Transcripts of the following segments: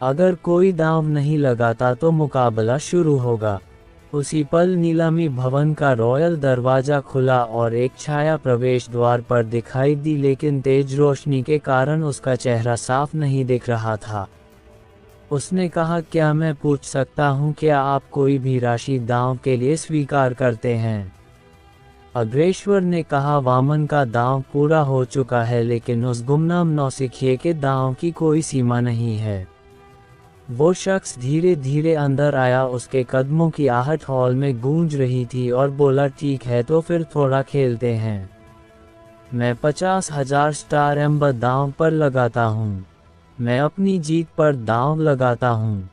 अगर कोई दांव नहीं लगाता तो मुकाबला शुरू होगा। उसी पल नीलामी भवन का रॉयल दरवाजा खुला और एक छाया प्रवेश द्वार पर दिखाई दी, लेकिन तेज रोशनी के कारण उसका चेहरा साफ नहीं दिख रहा था। उसने कहा, क्या मैं पूछ सकता हूँ, क्या आप कोई भी राशि दांव के लिए स्वीकार करते हैं? अग्रेश्वर ने कहा, वामन का दांव पूरा हो चुका है, लेकिन उस गुमनाम नौसिखिए के दांव की कोई सीमा नहीं है। वो शख्स धीरे धीरे अंदर आया, उसके कदमों की आहट हॉल में गूंज रही थी और बोला, ठीक है तो फिर थोड़ा खेलते हैं। मैं 50,000 स्टार एम्बर दांव पर लगाता हूँ। मैं अपनी जीत पर दांव लगाता हूँ।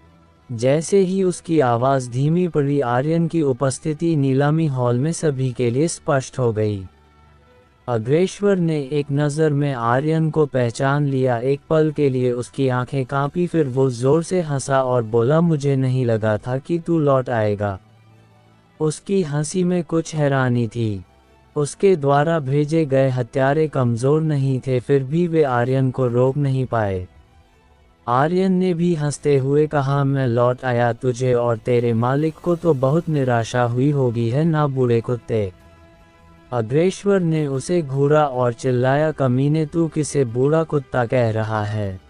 जैसे ही उसकी आवाज़ धीमी पड़ी, आर्यन की उपस्थिति नीलामी हॉल में सभी के लिए स्पष्ट हो गई। अग्रेश्वर ने एक नज़र में आर्यन को पहचान लिया। एक पल के लिए उसकी आंखें कांपी, फिर वो जोर से हंसा और बोला, मुझे नहीं लगा था कि तू लौट आएगा। उसकी हंसी में कुछ हैरानी थी। उसके द्वारा भेजे गए हत्यारे कमज़ोर नहीं थे, फिर भी वे आर्यन को रोक नहीं पाए। आर्यन ने भी हंसते हुए कहा, मैं लौट आया, तुझे और तेरे मालिक को तो बहुत निराशा हुई होगी है ना बूढ़े कुत्ते। अग्रेश्वर ने उसे घूरा और चिल्लाया, कमीने, तू किसे बूढ़ा कुत्ता कह रहा है?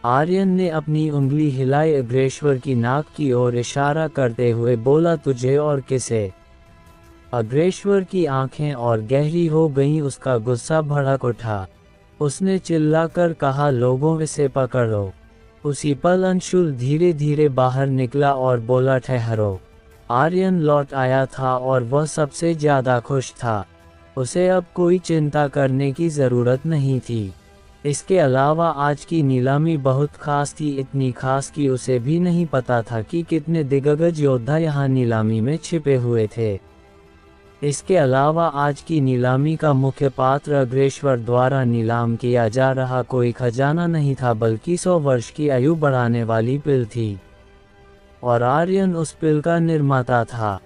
आर्यन ने अपनी उंगली हिलाई, अग्रेश्वर की नाक की ओर इशारा करते हुए बोला, तुझे और किसे? अग्रेश्वर की आंखें और गहरी हो गईं, उसका गुस्सा भड़क उठा। उसने चिल्लाकर कहा, लोगों इसे पकड़ो। उसी पल अंशुल धीरे धीरे बाहर निकला और बोला, ठहरो। आर्यन लौट आया था और वह सबसे ज़्यादा खुश था। उसे अब कोई चिंता करने की ज़रूरत नहीं थी। इसके अलावा आज की नीलामी बहुत खास थी, इतनी खास कि उसे भी नहीं पता था कि कितने दिग्गज योद्धा यहाँ नीलामी में छिपे हुए थे। इसके अलावा आज की नीलामी का मुख्य पात्र अग्रेश्वर द्वारा नीलाम किया जा रहा कोई खजाना नहीं था, बल्कि 100 वर्ष की आयु बढ़ाने वाली पिल थी। और आर्यन उस पिल का निर्माता था।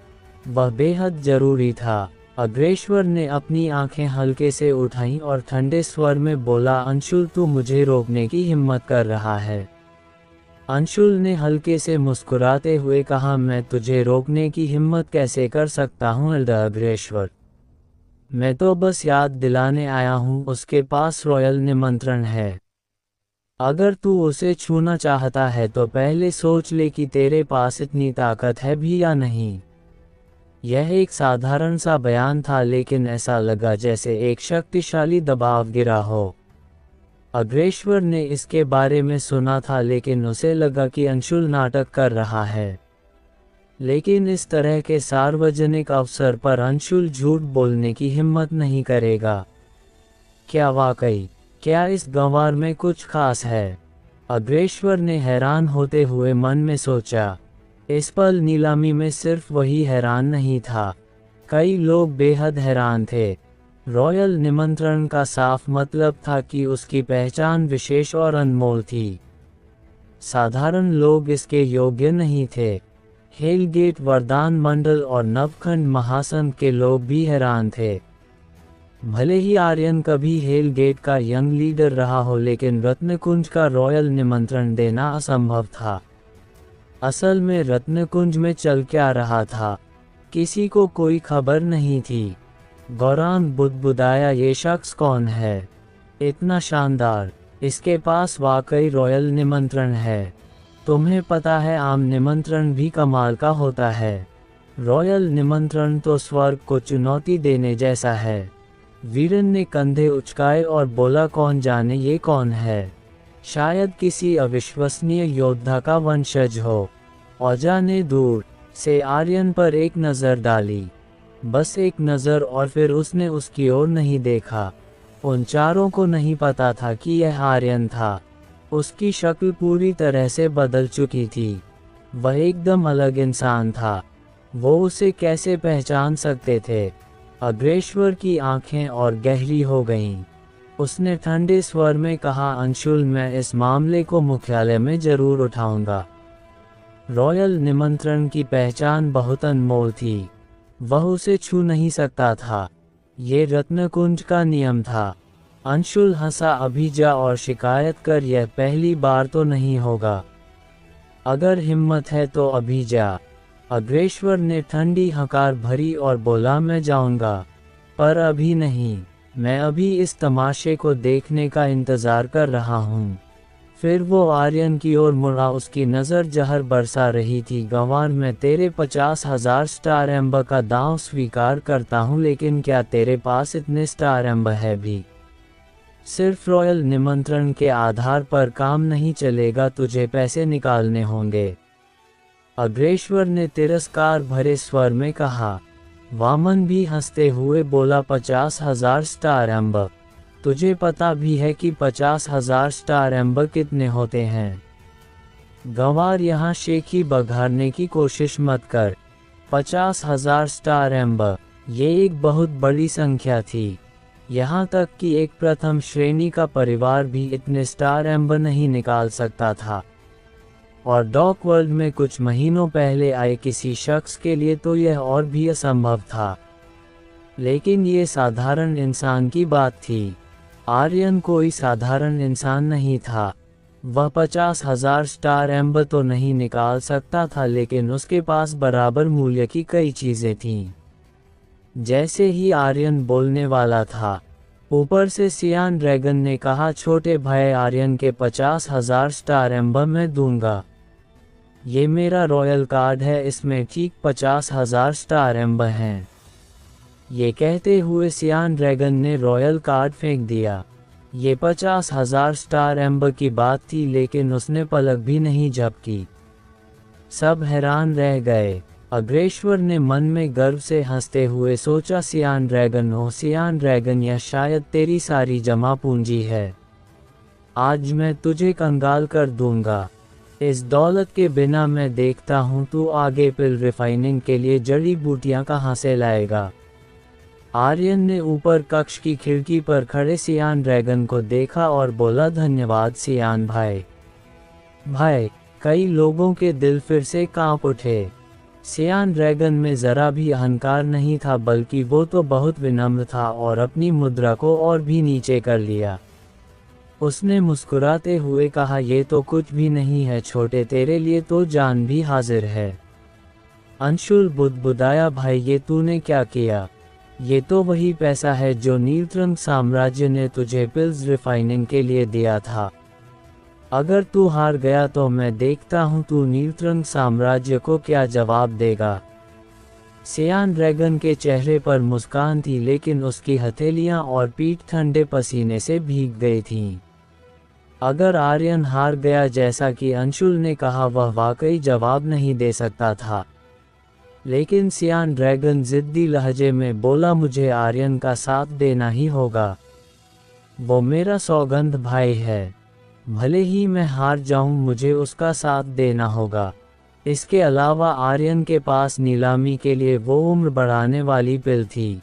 वह बेहद जरूरी था। अग्रेश्वर ने अपनी आंखें हल्के से उठाईं और ठंडे स्वर में बोला, अंशुल, तू मुझे रोकने की हिम्मत कर रहा है? अंशुल ने हल्के से मुस्कुराते हुए कहा, मैं तुझे रोकने की हिम्मत कैसे कर सकता हूँ अग्रेश्वर। मैं तो बस याद दिलाने आया हूँ, उसके पास रॉयल निमंत्रण है। अगर तू उसे छूना चाहता है तो पहले सोच ले कि तेरे पास इतनी ताकत है भी या नहीं। यह एक साधारण सा बयान था, लेकिन ऐसा लगा जैसे एक शक्तिशाली दबाव गिरा हो। अग्रेश्वर ने इसके बारे में सुना था, लेकिन उसे लगा कि अंशुल नाटक कर रहा है। लेकिन इस तरह के सार्वजनिक अवसर पर अंशुल झूठ बोलने की हिम्मत नहीं करेगा। क्या वाकई, क्या इस गंवार में कुछ खास है? अग्रेश्वर ने हैरान होते हुए मन में सोचा। इस पल नीलामी में सिर्फ वही हैरान नहीं था, कई लोग बेहद हैरान थे। रॉयल निमंत्रण का साफ मतलब था कि उसकी पहचान विशेष और अनमोल थी। साधारण लोग इसके योग्य नहीं थे। हेलगेट वरदान मंडल और नवखंड महासंघ के लोग भी हैरान थे। भले ही आर्यन कभी हेलगेट का यंग लीडर रहा हो, लेकिन रत्नकुंज का रॉयल निमंत्रण देना असंभव था। असल में रत्नकुंज में चल क्या रहा था, किसी को कोई खबर नहीं थी। गौरांग बुदबुदाया, ये शख्स कौन है? इतना शानदार, इसके पास वाकई रॉयल निमंत्रण है। तुम्हें पता है, आम निमंत्रण भी कमाल का होता है। रॉयल निमंत्रण तो स्वर्ग को चुनौती देने जैसा है। वीरन ने कंधे उचकाए और बोला, कौन जाने ये कौन है? शायद किसी अविश्वसनीय योद्धा का वंशज हो। औजा ने दूर से आर्यन पर एक नज़र डाली, बस एक नज़र, और फिर उसने उसकी ओर नहीं देखा। उन चारों को नहीं पता था कि यह आर्यन था। उसकी शक्ल पूरी तरह से बदल चुकी थी। वह एकदम अलग इंसान था। वो उसे कैसे पहचान सकते थे? अग्रेश्वर की आंखें और गहरी हो गईं। उसने ठंडे स्वर में कहा, अंशुल, मैं इस मामले को मुख्यालय में जरूर उठाऊंगा। रॉयल निमंत्रण की पहचान बहुत अनमोल थी। वह उसे छू नहीं सकता था। ये रत्नकुंज का नियम था। अंशुल हंसा, अभी जा और शिकायत कर, यह पहली बार तो नहीं होगा। अगर हिम्मत है तो अभी जा। अग्रेश्वर ने ठंडी हकार भरी और बोला, मैं जाऊंगा, पर अभी नहीं, मैं अभी इस तमाशे को देखने का इंतजार कर रहा हूँ। फिर वो आर्यन की ओर मुड़ा, उसकी नज़र जहर बरसा रही थी। गंवार, मैं तेरे 50,000 स्टार एम्बर का दांव स्वीकार करता हूँ, लेकिन क्या तेरे पास इतने स्टार एम्बर है भी? सिर्फ रॉयल निमंत्रण के आधार पर काम नहीं चलेगा, तुझे पैसे निकालने होंगे। अग्रेश्वर ने तिरस्कार भरे स्वर में कहा। वामन भी हंसते हुए बोला, 50,000 स्टार एम्बर? तुझे पता भी है कि 50,000 स्टार एम्बर कितने होते हैं? गंवार, यहाँ शेखी बघारने की कोशिश मत कर। 50,000 स्टार एम्बर, ये एक बहुत बड़ी संख्या थी। यहाँ तक कि एक प्रथम श्रेणी का परिवार भी इतने स्टार एम्बर नहीं निकाल सकता था, और डॉक वर्ल्ड में कुछ महीनों पहले आए किसी शख्स के लिए तो यह और भी असंभव था। लेकिन ये साधारण इंसान की बात थी। आर्यन कोई साधारण इंसान नहीं था। वह 50,000 स्टार एम्बर तो नहीं निकाल सकता था, लेकिन उसके पास बराबर मूल्य की कई चीजें थीं। जैसे ही आर्यन बोलने वाला था, ऊपर से सियान ड्रैगन ने कहा, छोटे भाई आर्यन के 50,000 स्टार एम्बर मैं दूंगा। ये मेरा रॉयल कार्ड है, इसमें ठीक 50,000 स्टार एम्बर हैं। ये कहते हुए सियान ड्रैगन ने रॉयल कार्ड फेंक दिया। ये 50,000 स्टार एम्बर की बात थी, लेकिन उसने पलक भी नहीं झपकी। सब हैरान रह गए। अग्रेश्वर ने मन में गर्व से हंसते हुए सोचा, सियान ड्रैगन हो सियान ड्रैगन, यह शायद तेरी सारी जमा पूंजी है। आज मैं तुझे कंगाल कर दूंगा। इस दौलत के बिना मैं देखता हूँ तू आगे पिल रिफाइनिंग के लिए जड़ी बूटियाँ कहाँ से लाएगा। आर्यन ने ऊपर कक्ष की खिड़की पर खड़े सियान ड्रैगन को देखा और बोला, धन्यवाद सियान भाई। कई लोगों के दिल फिर से कांप उठे। सियान ड्रैगन में जरा भी अहंकार नहीं था, बल्कि वो तो बहुत विनम्र था और अपनी मुद्रा को और भी नीचे कर लिया। उसने मुस्कुराते हुए कहा, ये तो कुछ भी नहीं है छोटे, तेरे लिए तो जान भी हाजिर है। अंशुल बुदबुदाया, भाई ये तूने क्या किया? ये तो वही पैसा है जो नीलत्रंग साम्राज्य ने तुझे पिल्स रिफाइनिंग के लिए दिया था। अगर तू हार गया तो मैं देखता हूँ तू नीलत्रंग साम्राज्य को क्या जवाब देगा। सियान ड्रैगन के चेहरे पर मुस्कान थी, लेकिन उसकी हथेलियां और पीठ ठंडे पसीने से भीग गई थीं। अगर आर्यन हार गया जैसा कि अंशुल ने कहा, वह वाकई जवाब नहीं दे सकता था। लेकिन सियान ड्रैगन जिद्दी लहजे में बोला, मुझे आर्यन का साथ देना ही होगा। वो मेरा सौगंध भाई है। भले ही मैं हार जाऊं, मुझे उसका साथ देना होगा। इसके अलावा आर्यन के पास नीलामी के लिए वो उम्र बढ़ाने वाली पिल थी।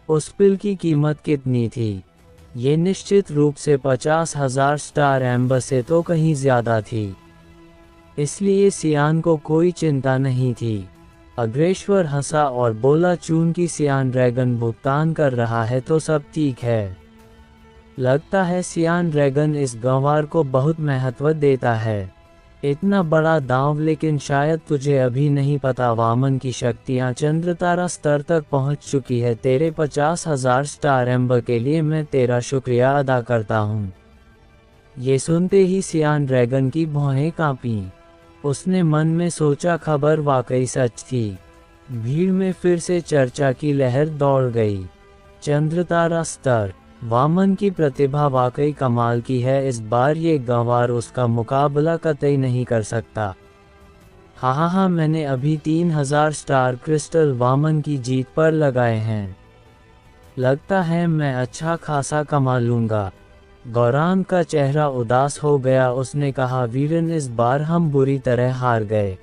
उस पिल की कीमत कितनी थी? ये निश्चित रूप से 50,000 स्टार एम्बर से तो कहीं ज्यादा थी। इसलिए सियान को कोई चिंता नहीं थी। अग्रेश्वर हंसा और बोला, चूंकि सियान ड्रैगन भुगतान कर रहा है तो सब ठीक है। लगता है सियान ड्रैगन इस गंवार को बहुत महत्व देता है। इतना बड़ा दांव, लेकिन शायद तुझे अभी नहीं पता, वामन की शक्तियां चंद्रतारा स्तर तक पहुंच चुकी है। तेरे 50,000 स्टार एम्बर के लिए मैं तेरा शुक्रिया अदा करता हूं। ये सुनते ही सियान ड्रैगन की भौहें कांपीं। उसने मन में सोचा, खबर वाकई सच थी। भीड़ में फिर से चर्चा की लहर दौड़ गई। चंद्रतारा स्तर, वामन की प्रतिभा वाकई कमाल की है। इस बार ये गंवार उसका मुकाबला कतई नहीं कर सकता। हाँ, मैंने अभी 3,000 स्टार क्रिस्टल वामन की जीत पर लगाए हैं। लगता है मैं अच्छा खासा कमा लूंगा। गौरांग का चेहरा उदास हो गया। उसने कहा, वीरन, इस बार हम बुरी तरह हार गए।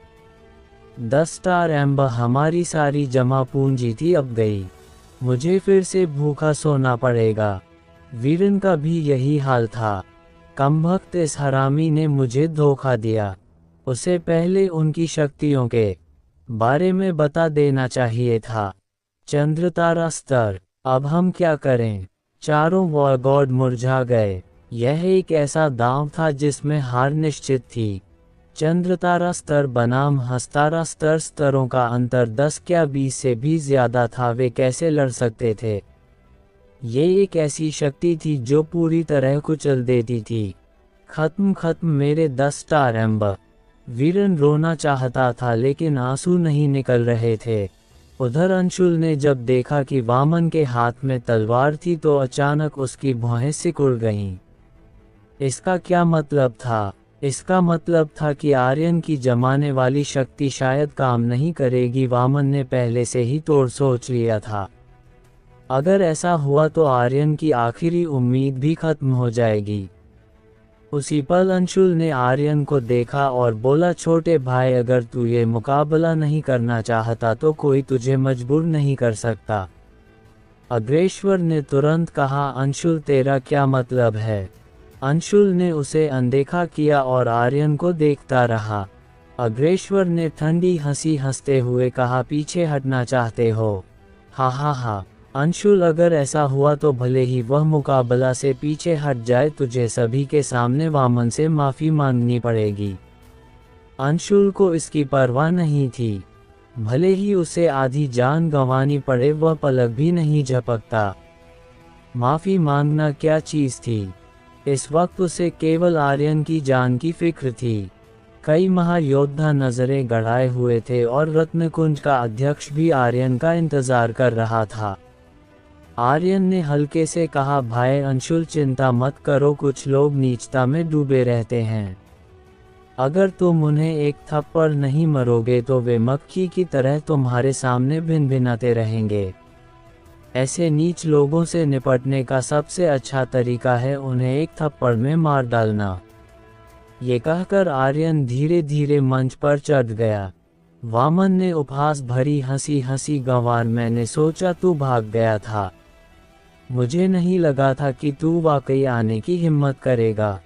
10 स्टार एम्बर हमारी सारी जमा पूंजी थी, अब गई। मुझे फिर से भूखा सोना पड़ेगा। वीरन का भी यही हाल था। कमबख्त, इस हरामी ने मुझे धोखा दिया। उसे पहले उनकी शक्तियों के बारे में बता देना चाहिए था। चंद्रतारा स्तर, अब हम क्या करें? चारों वॉर गॉड मुरझा गए। यह एक ऐसा दांव था जिसमें हार निश्चित थी। चंद्रतारा स्तर बनाम हस्तारा स्तर स्तरों का अंतर 10 क्या 20 से भी ज्यादा था। वे कैसे लड़ सकते थे? ये एक ऐसी शक्ति थी जो पूरी तरह कुचल देती थी। खत्म खत्म मेरे 10 स्टार एम्बर। वीरन रोना चाहता था लेकिन आंसू नहीं निकल रहे थे। उधर अंशुल ने जब देखा कि वामन के हाथ में तलवार थी तो अचानक उसकी भौहें सिकुड़ गईं। इसका क्या मतलब था? इसका मतलब था कि आर्यन की जमाने वाली शक्ति शायद काम नहीं करेगी। वामन ने पहले से ही तोड़ सोच लिया था। अगर ऐसा हुआ तो आर्यन की आखिरी उम्मीद भी खत्म हो जाएगी। उसी पल अंशुल ने आर्यन को देखा और बोला, छोटे भाई, अगर तू ये मुकाबला नहीं करना चाहता तो कोई तुझे मजबूर नहीं कर सकता। अग्रेश्वर ने तुरंत कहा, अंशुल तेरा क्या मतलब है? अंशुल ने उसे अनदेखा किया और आर्यन को देखता रहा। अग्रेश्वर ने ठंडी हंसी हंसते हुए कहा, पीछे हटना चाहते हो? हा हा हा। अंशुल, अगर ऐसा हुआ तो भले ही वह मुकाबला से पीछे हट जाए, तुझे सभी के सामने वामन से माफी मांगनी पड़ेगी। अंशुल को इसकी परवाह नहीं थी। भले ही उसे आधी जान गंवानी पड़े, वह पलक भी नहीं झपकता। माफी मांगना क्या चीज थी? इस वक्त उसे केवल आर्यन की जान की फिक्र थी। कई महायोद्धा नजरें गड़ाए हुए थे और रत्नकुंज का अध्यक्ष भी आर्यन का इंतजार कर रहा था। आर्यन ने हल्के से कहा, भाई अंशुल, चिंता मत करो, कुछ लोग नीचता में डूबे रहते हैं। अगर तुम उन्हें एक थप्पड़ नहीं मरोगे तो वे मक्खी की तरह तुम्हारे सामने भिनभिनाते रहेंगे। ऐसे नीच लोगों से निपटने का सबसे अच्छा तरीका है उन्हें एक थप्पड़ में मार डालना। ये कहकर आर्यन धीरे धीरे मंच पर चढ़ गया। वामन ने उपहास भरी हंसी हंसी, गंवार, मैंने सोचा तू भाग गया था। मुझे नहीं लगा था कि तू वाकई आने की हिम्मत करेगा।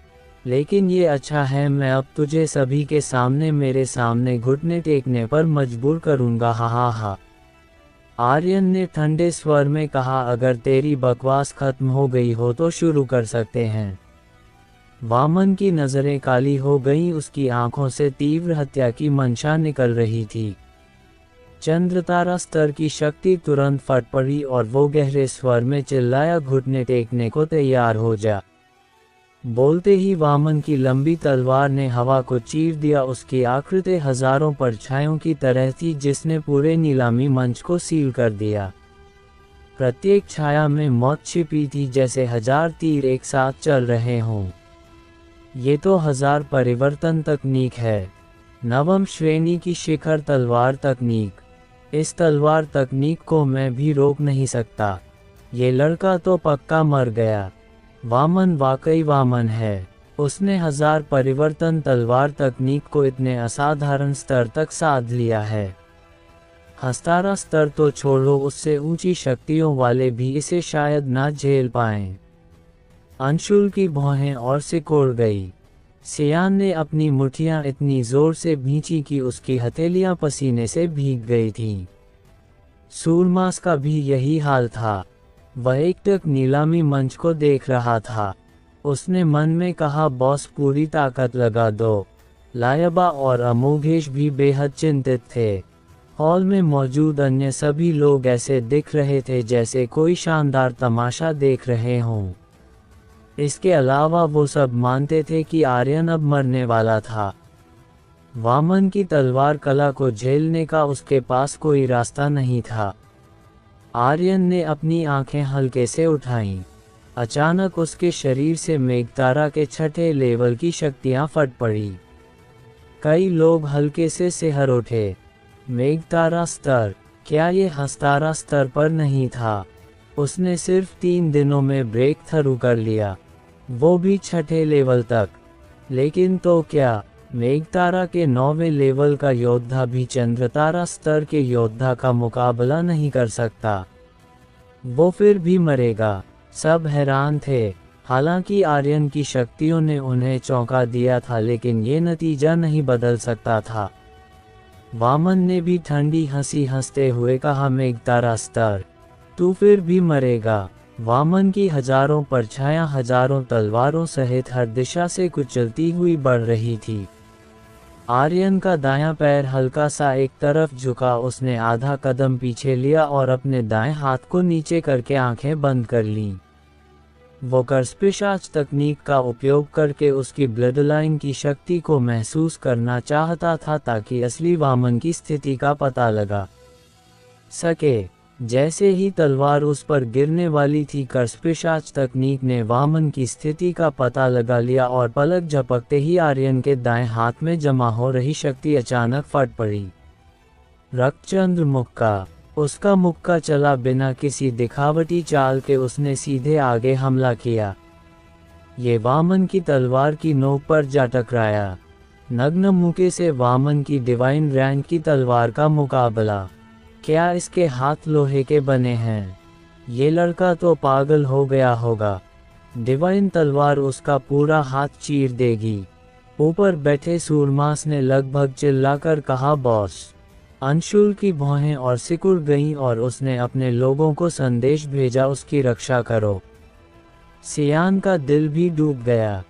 लेकिन ये अच्छा है, मैं अब तुझे सभी के सामने मेरे सामने घुटने टेकने पर मजबूर करूंगा। हा हा हा। आर्यन ने ठंडे स्वर में कहा, अगर तेरी बकवास खत्म हो गई हो तो शुरू कर सकते हैं। वामन की नजरें काली हो गईं, उसकी आंखों से तीव्र हत्या की मंशा निकल रही थी। चंद्रतारा स्तर की शक्ति तुरंत फट पड़ी और वो गहरे स्वर में चिल्लाया, घुटने टेकने को तैयार हो जा। बोलते ही वामन की लंबी तलवार ने हवा को चीर दिया। उसकी आकृति हजारों परछाइयों की तरह थी जिसने पूरे नीलामी मंच को सील कर दिया। प्रत्येक छाया में मौत छिपी थी, जैसे 1000 तीर एक साथ चल रहे हों। ये तो 1000 परिवर्तन तकनीक है, नवम श्रेणी की शिखर तलवार तकनीक। इस तलवार तकनीक को मैं भी रोक नहीं सकता। ये लड़का तो पक्का मर गया। वामन वाकई वामन है। उसने 1000 परिवर्तन तलवार तकनीक को इतने असाधारण स्तर तक साध लिया है। हस्तारा स्तर तो छोड़ो, उससे ऊंची शक्तियों वाले भी इसे शायद ना झेल पाएं। अंशुल की भौहें और सिकुड़ गई। सियान ने अपनी मुट्ठियां इतनी जोर से भींची कि उसकी हथेलियां पसीने से भीग गई थीं। सूरमास का भी यही हाल था। वह एकटक नीलामी मंच को देख रहा था। उसने मन में कहा, बॉस, पूरी ताकत लगा दो। लायबा और अमोघेश भी बेहद चिंतित थे। हॉल में मौजूद अन्य सभी लोग ऐसे दिख रहे थे जैसे कोई शानदार तमाशा देख रहे हों। इसके अलावा वो सब मानते थे कि आर्यन अब मरने वाला था। वामन की तलवार कला को झेलने का उसके पास कोई रास्ता नहीं था। आर्यन ने अपनी आंखें हल्के से उठाईं। अचानक उसके शरीर से मेघतारा के 6ठे लेवल की शक्तियां फट पड़ी। कई लोग हल्के से सिहर उठे। मेघतारा स्तर? क्या ये हस्तारा स्तर पर नहीं था? उसने सिर्फ 3 दिनों में ब्रेक थ्रू कर लिया, वो भी 6ठे लेवल तक। लेकिन तो क्या, मेघतारा के 9वें लेवल का योद्धा भी चंद्रतारा स्तर के योद्धा का मुकाबला नहीं कर सकता। वो फिर भी मरेगा। सब हैरान थे। हालांकि आर्यन की शक्तियों ने उन्हें चौंका दिया था, लेकिन ये नतीजा नहीं बदल सकता था। वामन ने भी ठंडी हंसी हंसते हुए कहा, मेघतारा स्तर, तू फिर भी मरेगा। वामन की हजारों परछायां हजारों तलवारों सहित हर दिशा से कुचलती हुई बढ़ रही थी। आर्यन का दायां पैर हल्का सा एक तरफ झुका, उसने आधा कदम पीछे लिया और अपने दाएं हाथ को नीचे करके आंखें बंद कर लीं। वो कर्स्पिशाच तकनीक का उपयोग करके उसकी ब्लडलाइन की शक्ति को महसूस करना चाहता था ताकि असली वामन की स्थिति का पता लगा सके। जैसे ही तलवार उस पर गिरने वाली थी, कर्स्पिशाच तकनीक ने वामन की स्थिति का पता लगा लिया और पलक झपकते ही आर्यन के दाएं हाथ में जमा हो रही शक्ति अचानक फट पड़ी। रक्तचंद्र मुक्का। उसका मुक्का चला, बिना किसी दिखावटी चाल के उसने सीधे आगे हमला किया। ये वामन की तलवार की नोक पर जा टकराया। नग्न मुक्के से वामन की डिवाइन रैंक की तलवार का मुकाबला। क्या इसके हाथ लोहे के बने हैं? ये लड़का तो पागल हो गया होगा। डिवाइन तलवार उसका पूरा हाथ चीर देगी। ऊपर बैठे सूरमास ने लगभग चिल्लाकर कहा, बॉस। अंशुल की भौहें और सिकुड़ गईं और उसने अपने लोगों को संदेश भेजा, उसकी रक्षा करो। सियान का दिल भी डूब गया।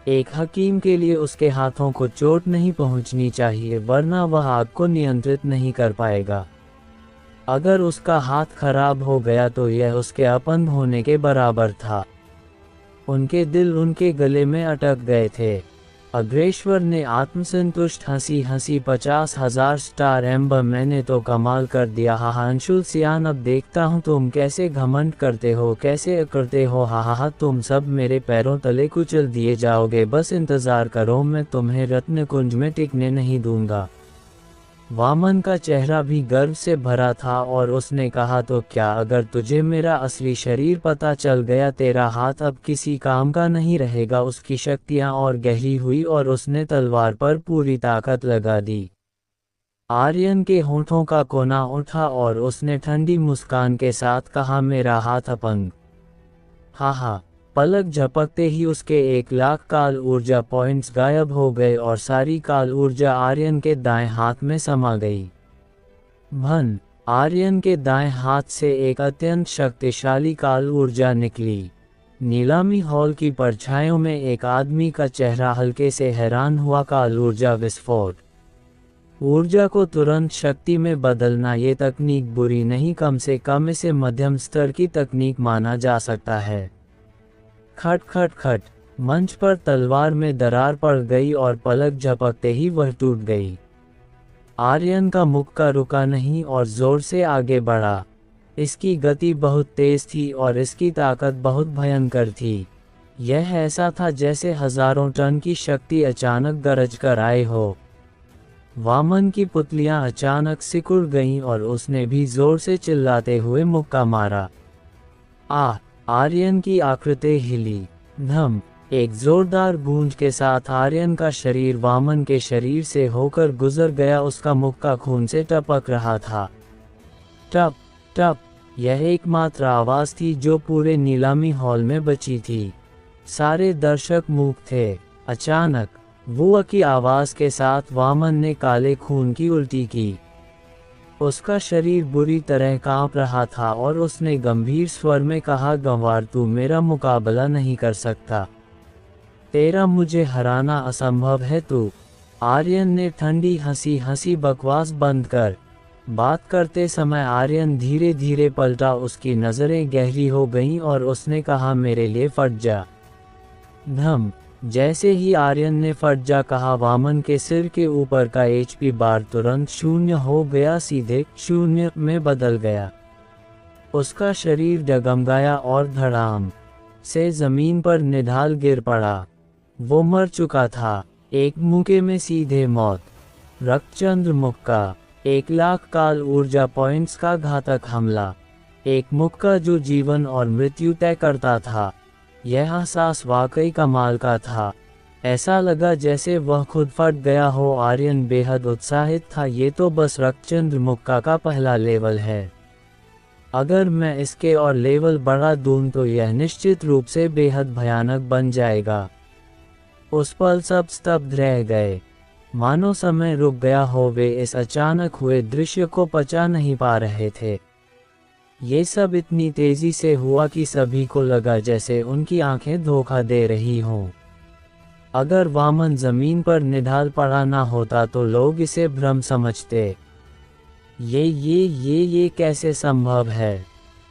एक हकीम के लिए उसके हाथों को चोट नहीं पहुंचनी चाहिए, वरना वह आग को नियंत्रित नहीं कर पाएगा। अगर उसका हाथ खराब हो गया तो यह उसके अपंग होने के बराबर था। उनके दिल उनके गले में अटक गए थे। अग्रेश्वर ने आत्मसंतुष्ट हंसी हंसी 50,000 स्टार एम्बर, मैंने तो कमाल कर दिया। हा अंशुल सियान, अब देखता हूँ तुम कैसे घमंड करते हो, कैसे करते हो। हा तुम सब मेरे पैरों तले कुचल दिए जाओगे। बस इंतजार करो, मैं तुम्हें रत्न कुंज में टिकने नहीं दूंगा। वामन का चेहरा भी गर्व से भरा था और उसने कहा, तो क्या अगर तुझे मेरा असली शरीर पता चल गया, तेरा हाथ अब किसी काम का नहीं रहेगा। उसकी शक्तियां और गहरी हुई और उसने तलवार पर पूरी ताकत लगा दी। आर्यन के होठों का कोना उठा और उसने ठंडी मुस्कान के साथ कहा, मेरा हाथ अपंग। हा। पलक झपकते ही उसके 1,00,000 काल ऊर्जा पॉइंट्स गायब हो गए और सारी काल ऊर्जा आर्यन के दाएं हाथ में समा गई। भन। आर्यन के दाएं हाथ से एक अत्यंत शक्तिशाली काल ऊर्जा निकली। नीलामी हॉल की परछाइयों में एक आदमी का चेहरा हल्के से हैरान हुआ। काल ऊर्जा विस्फोट। ऊर्जा को तुरंत शक्ति में बदलना, ये तकनीक बुरी नहीं, कम से कम इसे मध्यम स्तर की तकनीक माना जा सकता है। खट खट खट। मंच पर तलवार में दरार पड़ गई और पलक झपकते ही वह टूट गई। आर्यन का मुक्का रुका नहीं और जोर से आगे बढ़ा। इसकी गति बहुत तेज थी और इसकी ताकत बहुत भयंकर थी। यह ऐसा था जैसे हजारों टन की शक्ति अचानक गरज कर आए हो। वामन की पुतलियां अचानक सिकुड़ गईं और उसने भी जोर से चिल्लाते हुए मुक्का मारा। आर्यन की आकृति हिली। धम। एक जोरदार गूंज के साथ आर्यन का शरीर वामन के शरीर से होकर गुजर गया। उसका मुक्का खून से टपक रहा था। टप टप। यह एकमात्र आवाज थी जो पूरे नीलामी हॉल में बची थी। सारे दर्शक मूक थे। अचानक वो की आवाज के साथ वामन ने काले खून की उल्टी की। उसका शरीर बुरी तरह कांप रहा था और उसने गंभीर स्वर में कहा, गंवार, तू मेरा मुकाबला नहीं कर सकता। तेरा मुझे हराना असंभव है। तू। आर्यन ने ठंडी हंसी हंसी बकवास बंद कर। बात करते समय आर्यन धीरे धीरे पलटा। उसकी नज़रें गहरी हो गईं और उसने कहा, मेरे लिए फट जा। धम। जैसे ही आर्यन ने फट जा कहा, वामन के सिर के ऊपर का HP बार तुरंत 0 हो गया, सीधे 0 में बदल गया। उसका शरीर डगमगाया और धड़ाम से जमीन पर निढाल गिर पड़ा। वो मर चुका था। एक मुक्के में सीधे मौत। रक्तचंद्र मुक्का। 1,00,000 काल ऊर्जा पॉइंट्स का घातक हमला। एक मुक्का जो जीवन और मृत्यु तय करता था। यह एहसास वाकई कमाल का था। ऐसा लगा जैसे वह खुद फट गया हो। आर्यन बेहद उत्साहित था। ये तो बस रक्तचंद्र मुक्का का पहला लेवल है। अगर मैं इसके और लेवल बढ़ा दूं तो यह निश्चित रूप से बेहद भयानक बन जाएगा। उस पल सब स्तब्ध रह गए, मानो समय रुक गया हो। वे इस अचानक हुए दृश्य को पचा नहीं पा रहे थे। ये सब इतनी तेजी से हुआ कि सभी को लगा जैसे उनकी आंखें धोखा दे रही हों। अगर वामन जमीन पर निढाल पड़ा ना होता तो लोग इसे भ्रम समझते। ये कैसे संभव है?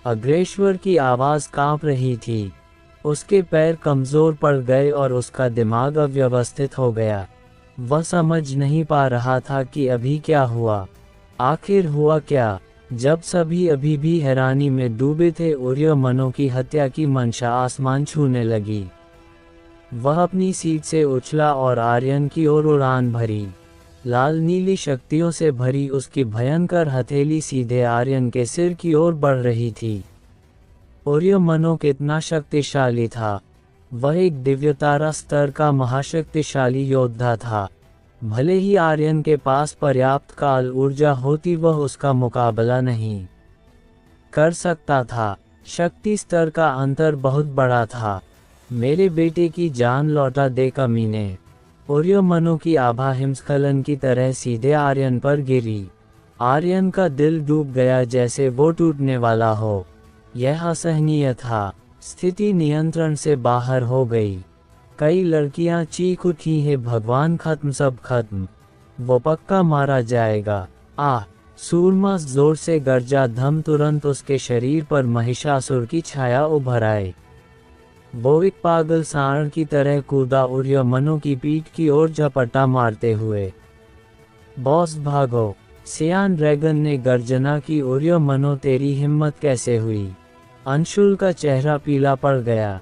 अग्रेश्वर की आवाज़ कांप रही थी। उसके पैर कमज़ोर पड़ गए और उसका दिमाग अव्यवस्थित हो गया। वह समझ नहीं पा रहा था कि अभी क्या हुआ। आखिर हुआ क्या? जब सभी अभी भी हैरानी में डूबे थे, उर्यमनो की हत्या की मंशा आसमान छूने लगी। वह अपनी सीट से उछला और आर्यन की ओर उड़ान भरी। लाल नीली शक्तियों से भरी उसकी भयंकर हथेली सीधे आर्यन के सिर की ओर बढ़ रही थी। उर्यमनो कितना शक्तिशाली था! वह एक दिव्यतारा स्तर का महाशक्तिशाली योद्धा था। भले ही आर्यन के पास पर्याप्त काल ऊर्जा होती, वह उसका मुकाबला नहीं कर सकता था। शक्ति स्तर का अंतर बहुत बड़ा था। मेरे बेटे की जान लौटा दे कमीने! उर्यमनो की आभा हिमस्खलन की तरह सीधे आर्यन पर गिरी। आर्यन का दिल डूब गया, जैसे वो टूटने वाला हो। यह असहनीय था। स्थिति नियंत्रण से बाहर हो गई। कई लड़कियां चीख उठी, हे भगवान, खत्म, सब खत्म, वो पक्का मारा जाएगा। सूरमा जोर से गरजा। धम तुरंत उसके शरीर पर महिषासुर की छाया उभर आई। वो एक पागल सांड की तरह कूदा, उर्यमनो की पीठ की ओर झपट्टा मारते हुए। बॉस भागो! सियान ड्रैगन ने गर्जना की। उर्यमनो, तेरी हिम्मत कैसे हुई? अंशुल का चेहरा पीला पड़ गया।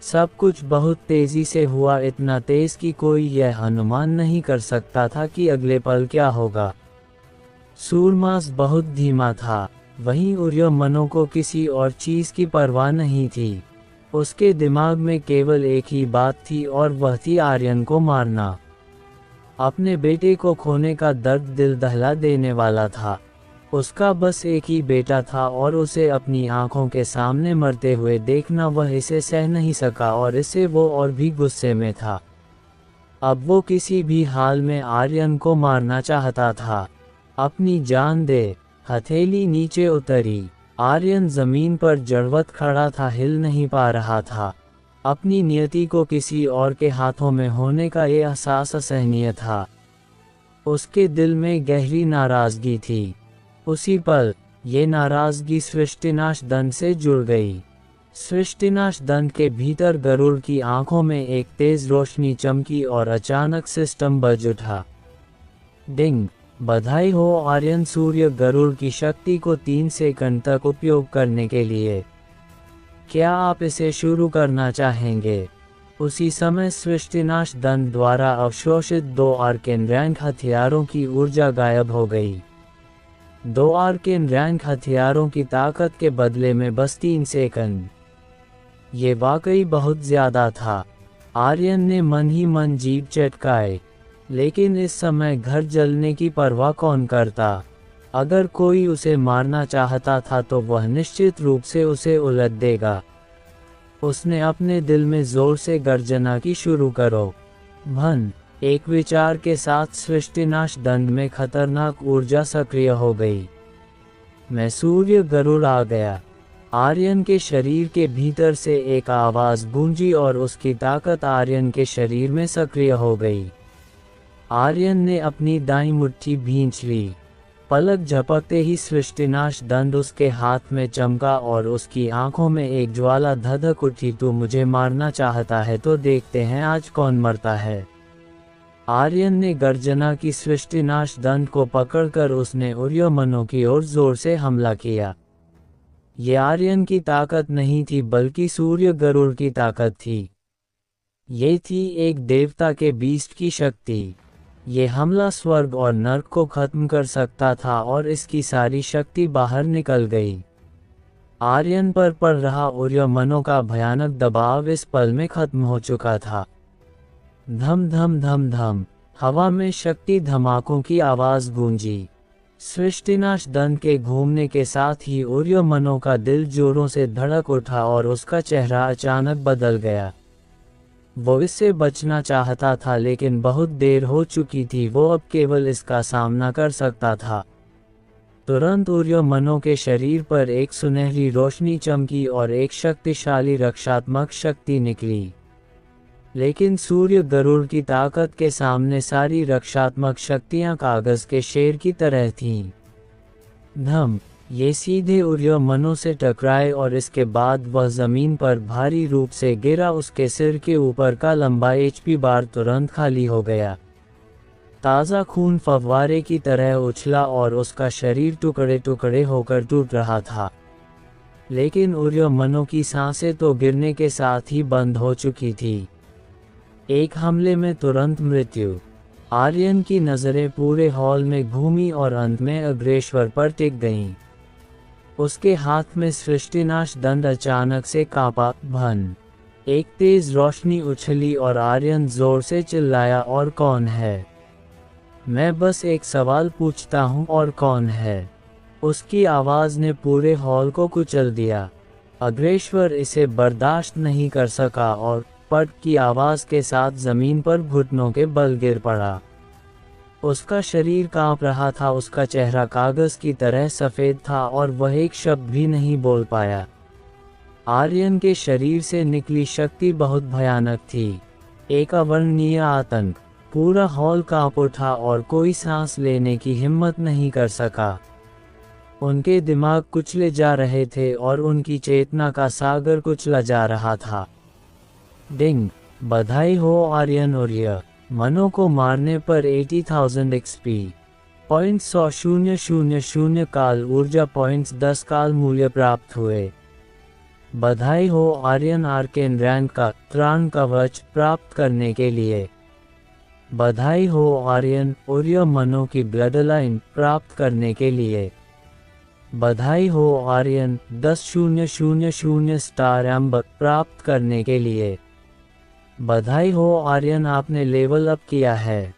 सब कुछ बहुत तेजी से हुआ, इतना तेज कि कोई यह अनुमान नहीं कर सकता था कि अगले पल क्या होगा। सूरमास बहुत धीमा था। वहीं उर्यमनो को किसी और चीज की परवाह नहीं थी। उसके दिमाग में केवल एक ही बात थी, और वह थी आर्यन को मारना। अपने बेटे को खोने का दर्द दिल दहला देने वाला था। उसका बस एक ही बेटा था और उसे अपनी आंखों के सामने मरते हुए देखना, वह इसे सह नहीं सका और इससे वो और भी गुस्से में था। अब वो किसी भी हाल में आर्यन को मारना चाहता था। अपनी जान दे! हथेली नीचे उतरी। आर्यन जमीन पर जड़वत खड़ा था, हिल नहीं पा रहा था। अपनी नियति को किसी और के हाथों में होने का ये एहसास असहनीय था। उसके दिल में गहरी नाराजगी थी। उसी पल ये नाराजगी सृष्टिनाश दंड से जुड़ गई। सृष्टिनाश दंड के भीतर गरुड़ की आंखों में एक तेज रोशनी चमकी और अचानक सिस्टम बज उठा। डिंग! बधाई हो आर्यन सूर्य गरुड़ की शक्ति को 3 सेकंड तक उपयोग करने के लिए। क्या आप इसे शुरू करना चाहेंगे? उसी समय सृष्टिनाश दंड द्वारा अवशोषित 2 आर्केन रैंक हथियारों की ऊर्जा गायब हो गई। 2 आर्केन रैंक हथियारों की ताकत के बदले में बस 3 सेकंड। ये वाकई बहुत ज्यादा था। आर्यन ने मन ही मन जीभ चटकाए। लेकिन इस समय घर जलने की परवाह कौन करता? अगर कोई उसे मारना चाहता था तो वह निश्चित रूप से उसे उलट देगा। उसने अपने दिल में जोर से गर्जना की, शुरू करो। भन! एक विचार के साथ सृष्टिनाश दंड में खतरनाक ऊर्जा सक्रिय हो गई। मैं सूर्य गरुड़ आ गया। आर्यन के शरीर के भीतर से एक आवाज गूंजी और उसकी ताकत आर्यन के शरीर में सक्रिय हो गई। आर्यन ने अपनी दाईं मुट्ठी भींच ली। पलक झपकते ही सृष्टिनाश दंड उसके हाथ में चमका और उसकी आंखों में एक ज्वाला धधक उठी। तू मुझे मारना चाहता है तो देखते हैं आज कौन मरता है। आर्यन ने गर्जना की। सृष्टिनाश दंड को पकड़कर उसने उर्यमनो की ओर जोर से हमला किया। ये आर्यन की ताकत नहीं थी बल्कि सूर्य गरुड़ की ताकत थी। ये थी एक देवता के बीस्ट की शक्ति। ये हमला स्वर्ग और नर्क को खत्म कर सकता था और इसकी सारी शक्ति बाहर निकल गई। आर्यन पर पड़ रहा उर्यमनो का भयानक दबाव इस पल में खत्म हो चुका था। धम धम धम धम! हवा में शक्ति धमाकों की आवाज गूंजी। सृष्टिनाश दंड के घूमने के साथ ही उर्यमनो का दिल जोरों से धड़क उठा और उसका चेहरा अचानक बदल गया। वो इससे बचना चाहता था लेकिन बहुत देर हो चुकी थी। वो अब केवल इसका सामना कर सकता था। तुरंत उर्यमनो के शरीर पर एक सुनहरी रोशनी चमकी और एक शक्तिशाली रक्षात्मक शक्ति निकली। लेकिन सूर्य गरुड़ की ताकत के सामने सारी रक्षात्मक शक्तियां कागज के शेर की तरह थीं। धम, ये सीधे उर्यमनो से टकराए और इसके बाद वह जमीन पर भारी रूप से गिरा। उसके सिर के ऊपर का लंबा एचपी बार तुरंत खाली हो गया। ताज़ा खून फव्वारे की तरह उछला और उसका शरीर टुकड़े टुकड़े होकर टूट रहा था। लेकिन उर्यमनो की सांसें तो गिरने के साथ ही बंद हो चुकी थी। एक हमले में तुरंत मृत्यु। आर्यन की नज़रें पूरे हॉल में घूमी और अंत में अग्रेश्वर पर टिक गईं। उसके हाथ में सृष्टिनाश दंड अचानक से कांपा। भन, एक तेज रोशनी उछली और आर्यन जोर से चिल्लाया, और कौन है? मैं बस एक सवाल पूछता हूँ, और कौन है? उसकी आवाज़ ने पूरे हॉल को कुचल दिया। अग्रेश्वर इसे बर्दाश्त नहीं कर सका और पट की आवाज़ के साथ ज़मीन पर घुटनों के बल गिर पड़ा। उसका शरीर कांप रहा था, उसका चेहरा कागज़ की तरह सफ़ेद था और वह एक शब्द भी नहीं बोल पाया। आर्यन के शरीर से निकली शक्ति बहुत भयानक थी, एक अवर्णनीय आतंक। पूरा हॉल कांप उठा और कोई सांस लेने की हिम्मत नहीं कर सका। उनके दिमाग कुचले जा रहे थे और उनकी चेतना का सागर कुचला जा रहा था। डिंग, बधाई हो आर्यन उर्य, मनो को मारने पर 80,000 एक्सपी पॉइंट्स 100,000 काल ऊर्जा पॉइंट्स 10 काल मूल्य प्राप्त हुए। बधाई हो आर्यन आर्केन रैंक का त्राण कवच प्राप्त करने के लिए। बधाई हो आर्यन उर्य मनो की ब्लड लाइन प्राप्त करने के लिए। बधाई हो आर्यन 10,000 स्टार एम्बर प्राप्त करने के लिए। बधाई हो आर्यन, आपने लेवल अप किया है।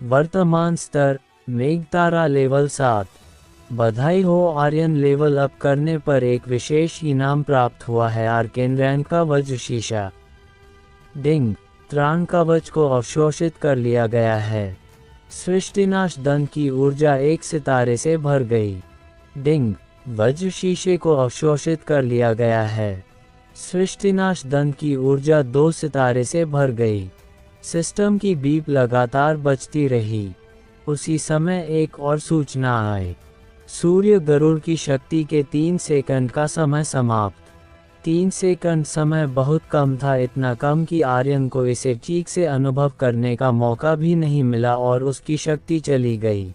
वर्तमान स्तर मेघतारा लेवल 7। बधाई हो आर्यन, लेवल अप करने पर एक विशेष इनाम प्राप्त हुआ है, आर्केन रैंक का वज्र शीशा। डिंग, त्राण कवच को अवशोषित कर लिया गया है। सृष्टिनाश दंड की ऊर्जा 1 सितारे से भर गई। डिंग, वज्र शीशे को अवशोषित कर लिया गया है। सृष्टिनाश दंड की ऊर्जा 2 सितारे से भर गई। सिस्टम की बीप लगातार बजती रही। उसी समय एक और सूचना आई। सूर्य गरुड़ की शक्ति के 3 सेकंड का समय समाप्त। 3 सेकंड समय बहुत कम था, इतना कम कि आर्यन को इसे ठीक से अनुभव करने का मौका भी नहीं मिला और उसकी शक्ति चली गई।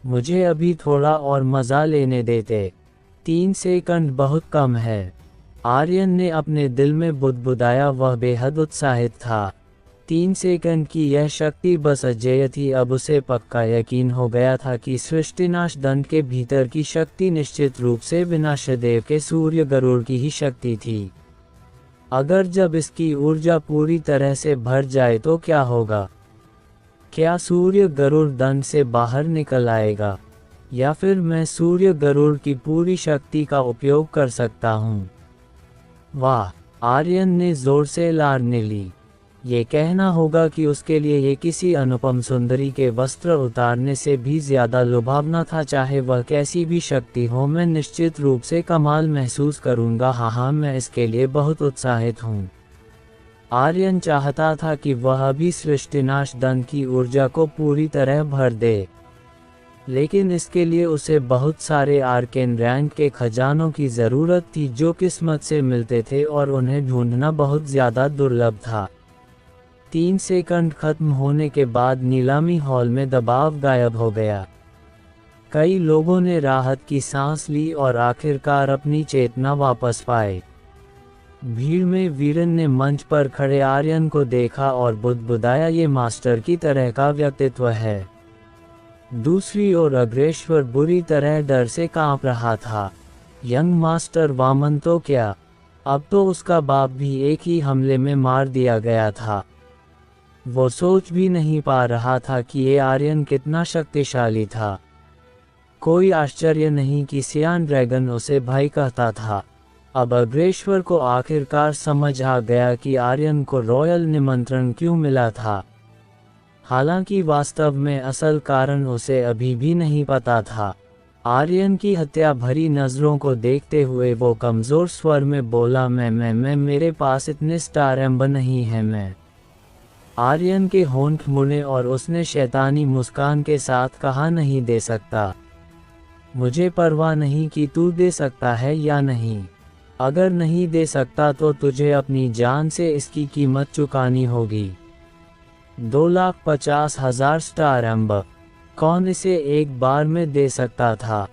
मुझे अभी थोड़ा और मज़ा लेने देते। 3 सेकंड बहुत कम है, आर्यन ने अपने दिल में बुदबुदाया। वह बेहद उत्साहित था। 3 सेकंड की यह शक्ति बस अजेय थी। अब उसे पक्का यकीन हो गया था कि सृष्टिनाश दंड के भीतर की शक्ति निश्चित रूप से विनाशदेव के सूर्य गरुड़ की ही शक्ति थी। अगर जब इसकी ऊर्जा पूरी तरह से भर जाए तो क्या होगा? क्या सूर्य गरुड़ दंड से बाहर निकल आएगा, या फिर मैं सूर्य गरुड़ की पूरी शक्ति का उपयोग कर सकता हूँ? वाह, आर्यन ने जोर से लारने ली। ये कहना होगा कि उसके लिए ये किसी अनुपम सुंदरी के वस्त्र उतारने से भी ज्यादा लुभावना था। चाहे वह कैसी भी शक्ति हो, मैं निश्चित रूप से कमाल महसूस करूंगा। हाँ, मैं इसके लिए बहुत उत्साहित हूँ। आर्यन चाहता था कि वह अभी सृष्टिनाश दंड की ऊर्जा को पूरी तरह भर दे, लेकिन इसके लिए उसे बहुत सारे आर्केन रैंक के खजानों की ज़रूरत थी जो किस्मत से मिलते थे और उन्हें ढूंढना बहुत ज़्यादा दुर्लभ था। 3 सेकंड खत्म होने के बाद नीलामी हॉल में दबाव गायब हो गया। कई लोगों ने राहत की सांस ली और आखिरकार अपनी चेतना वापस पाए। भीड़ में वीरन ने मंच पर खड़े आर्यन को देखा और बुदबुदाया, ये मास्टर की तरह का व्यक्तित्व है। दूसरी ओर अग्रेश्वर बुरी तरह डर से कांप रहा था। यंग मास्टर वामन तो क्या, अब तो उसका बाप भी एक ही हमले में मार दिया गया था। वो सोच भी नहीं पा रहा था कि ये आर्यन कितना शक्तिशाली था। कोई आश्चर्य नहीं कि सियान ड्रैगन उसे भाई कहता था। अब अग्रेश्वर को आखिरकार समझ आ गया कि आर्यन को रॉयल निमंत्रण क्यों मिला था। हालांकि वास्तव में असल कारण उसे अभी भी नहीं पता था। आर्यन की हत्या भरी नज़रों को देखते हुए वो कमज़ोर स्वर में बोला, मैं मेरे पास इतने स्टार एम्बर नहीं है। आर्यन के होंठ मुड़े और उसने शैतानी मुस्कान के साथ कहा, नहीं दे सकता। मुझे परवाह नहीं कि तू दे सकता है या नहीं। अगर नहीं दे सकता तो तुझे अपनी जान से इसकी कीमत चुकानी होगी। 2,50,000 स्टार एम्बर। कौन इसे एक बार में दे सकता था?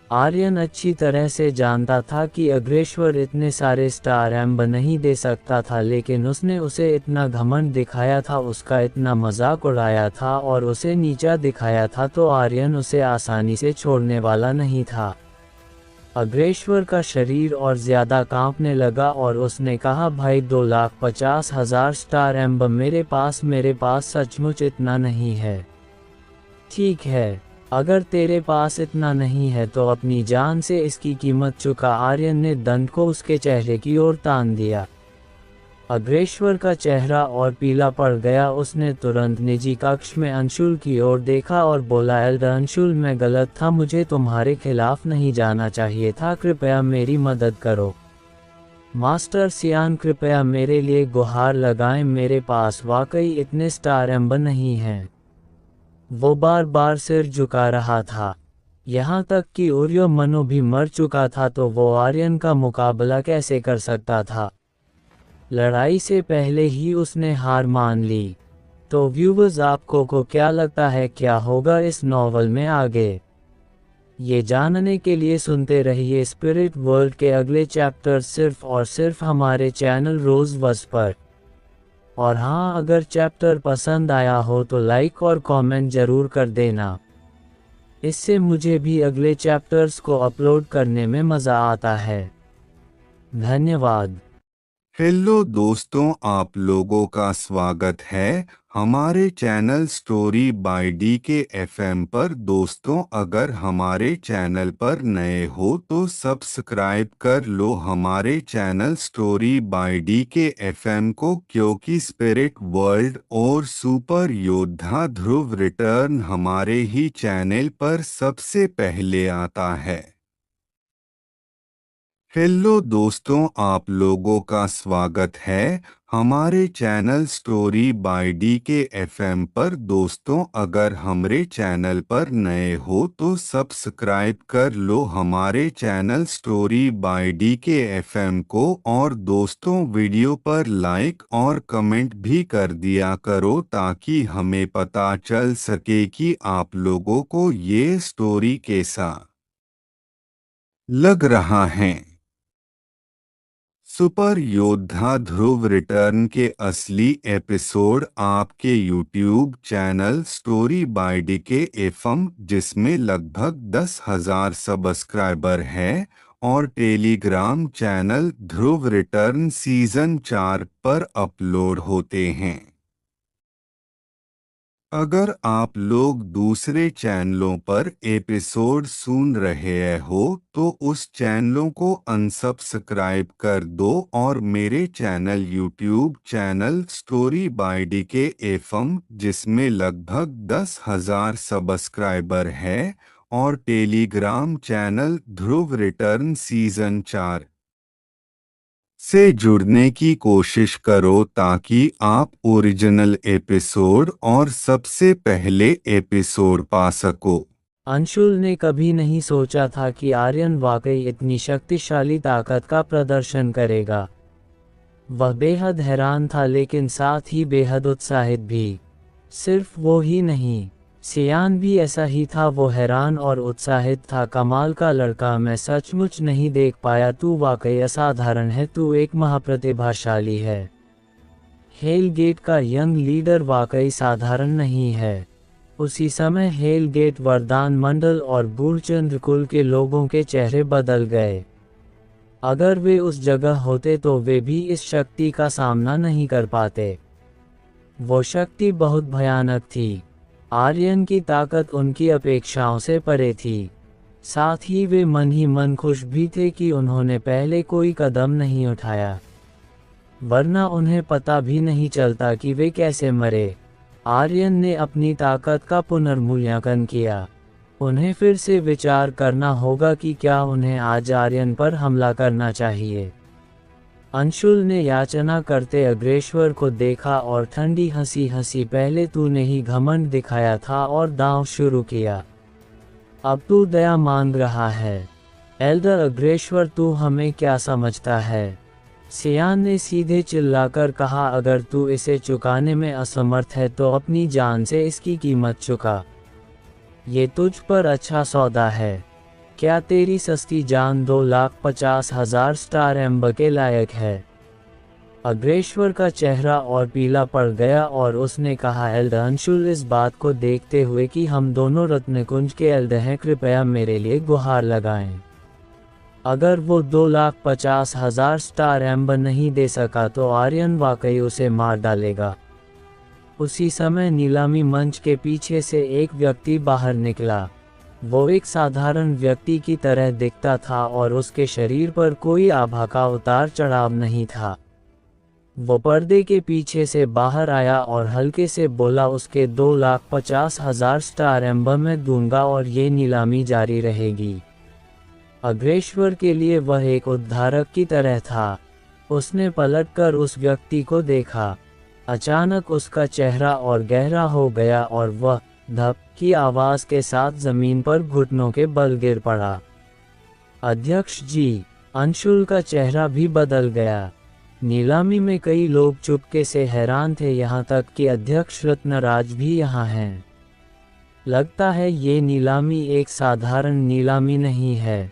आर्यन अच्छी तरह से जानता था कि अग्रेश्वर इतने सारे स्टार एम्बर नहीं दे सकता था, लेकिन उसने उसे इतना घमंड दिखाया था, उसका इतना मजाक उड़ाया था और उसे नीचा दिखाया था, तो आर्यन उसे आसानी से छोड़ने वाला नहीं था। अग्रेश्वर का शरीर और ज़्यादा कांपने लगा और उसने कहा, भाई 2,50,000 स्टार एम्बर मेरे पास सचमुच इतना नहीं है। ठीक है, अगर तेरे पास इतना नहीं है तो अपनी जान से इसकी कीमत चुका। आर्यन ने दंड को उसके चेहरे की ओर तान दिया। अग्रेश्वर का चेहरा और पीला पड़ गया। उसने तुरंत निजी कक्ष में अंशुल की ओर देखा और बोला, एल्डर अंशुल, मैं गलत था, मुझे तुम्हारे खिलाफ नहीं जाना चाहिए था, कृपया मेरी मदद करो। मास्टर सियान, कृपया मेरे लिए गुहार लगाएं, मेरे पास वाकई इतने स्टार एम्बर नहीं हैं। वो बार बार सिर झुका रहा था, यहाँ तक कि ओरियो मनो भी मर चुका था, तो वो आर्यन का मुकाबला कैसे कर सकता था? लड़ाई से पहले ही उसने हार मान ली। तो व्यूवर्स, आपको को क्या लगता है क्या होगा इस नॉवल में आगे? ये जानने के लिए सुनते रहिए स्पिरिट वर्ल्ड के अगले चैप्टर सिर्फ और सिर्फ हमारे चैनल रोज बस पर। और हाँ, अगर चैप्टर पसंद आया हो तो लाइक और कमेंट जरूर कर देना, इससे मुझे भी अगले चैप्टर्स को अपलोड करने में मज़ा आता है। धन्यवाद। हेलो दोस्तों, आप लोगों का स्वागत है हमारे चैनल स्टोरी बाय डी के एफएम पर। दोस्तों, अगर हमारे चैनल पर नए हो तो सब्सक्राइब कर लो हमारे चैनल स्टोरी बाय डी के एफएम को, क्योंकि स्पिरिट वर्ल्ड और सुपर योद्धा ध्रुव रिटर्न हमारे ही चैनल पर सबसे पहले आता है। हेलो दोस्तों, आप लोगों का स्वागत है हमारे चैनल स्टोरी बाय डी के एफएम पर। दोस्तों, अगर हमारे चैनल पर नए हो तो सब्सक्राइब कर लो हमारे चैनल स्टोरी बाय डी के एफएम को, और दोस्तों वीडियो पर लाइक और कमेंट भी कर दिया करो, ताकि हमें पता चल सके कि आप लोगों को ये स्टोरी कैसा लग रहा है। सुपर योद्धा ध्रुव रिटर्न के असली एपिसोड आपके YouTube channel story by D के एफएम, जिसमें लगभग 10,000 सब्सक्राइबर हैं, और टेलीग्राम चैनल ध्रुव रिटर्न सीजन 4 पर अपलोड होते हैं। अगर आप लोग दूसरे चैनलों पर एपिसोड सुन रहे हो तो उस चैनलों को अनसब्सक्राइब कर दो, और मेरे channel YouTube channel story by D के एफएम, जिसमें लगभग 10,000 सब्सक्राइबर है, और टेलीग्राम चैनल ध्रुव रिटर्न सीजन 4 से जुड़ने की कोशिश करो, ताकि आप ओरिजिनल एपिसोड और सबसे पहले एपिसोड पा सको। अंशुल ने कभी नहीं सोचा था कि आर्यन वाकई इतनी शक्तिशाली ताकत का प्रदर्शन करेगा। वह बेहद हैरान था, लेकिन साथ ही बेहद उत्साहित भी। सिर्फ वो ही नहीं, सियान भी ऐसा ही था, वो हैरान और उत्साहित था। कमाल का लड़का, मैं सचमुच नहीं देख पाया, तू वाकई असाधारण है, तू एक महाप्रतिभाशाली है। हेल गेट का यंग लीडर वाकई साधारण नहीं है। उसी समय हेल गेट वरदान मंडल और बूढ़चंद्र कुल के लोगों के चेहरे बदल गए। अगर वे उस जगह होते तो वे भी इस शक्ति का सामना नहीं कर पाते। वो शक्ति बहुत भयानक थी। आर्यन की ताकत उनकी अपेक्षाओं से परे थी। साथ ही वे मन ही मन खुश भी थे कि उन्होंने पहले कोई कदम नहीं उठाया, वरना उन्हें पता भी नहीं चलता कि वे कैसे मरे। आर्यन ने अपनी ताकत का पुनर्मूल्यांकन किया। उन्हें फिर से विचार करना होगा कि क्या उन्हें आज आर्यन पर हमला करना चाहिए। अंशुल ने याचना करते अग्रेश्वर को देखा और ठंडी हंसी हंसी, पहले तूने ही घमंड दिखाया था और दांव शुरू किया, अब तू दया मांग रहा है। एल्डर अग्रेश्वर, तू हमें क्या समझता है? सियान ने सीधे चिल्लाकर कहा, अगर तू इसे चुकाने में असमर्थ है तो अपनी जान से इसकी कीमत चुका। ये तुझ पर अच्छा सौदा है। क्या तेरी सस्ती जान 2,50,000 स्टार एम्बर के लायक है? अग्रेश्वर का चेहरा और पीला पड़ गया और उसने कहा, एल्डर अंशुल, इस बात को देखते हुए कि हम दोनों रत्नकुंज के एल्डर हैं, कृपया मेरे लिए गुहार लगाएं। अगर वो 2,50,000 स्टार एम्बर नहीं दे सका तो आर्यन वाकई उसे मार डालेगा। उसी समय नीलामी मंच के पीछे से एक व्यक्ति बाहर निकला। वो एक साधारण व्यक्ति की तरह दिखता था और उसके शरीर पर कोई आभा का उतार चढ़ाव नहीं था। वो पर्दे के पीछे से बाहर आया और हल्के से बोला, उसके 2,50,000 स्टार एम्बर मैं दूंगा और ये नीलामी जारी रहेगी। अग्रेश्वर के लिए वह एक उद्धारक की तरह था। उसने पलटकर उस व्यक्ति को देखा। अचानक उसका चेहरा और गहरा हो गया और वह धप की आवाज के साथ जमीन पर घुटनों के बल गिर पड़ा। अध्यक्ष जी, अंशुल का चेहरा भी बदल गया। नीलामी में कई लोग चुपके से हैरान थे, यहाँ तक कि अध्यक्ष रत्नराज भी यहाँ हैं। लगता है ये नीलामी एक साधारण नीलामी नहीं है।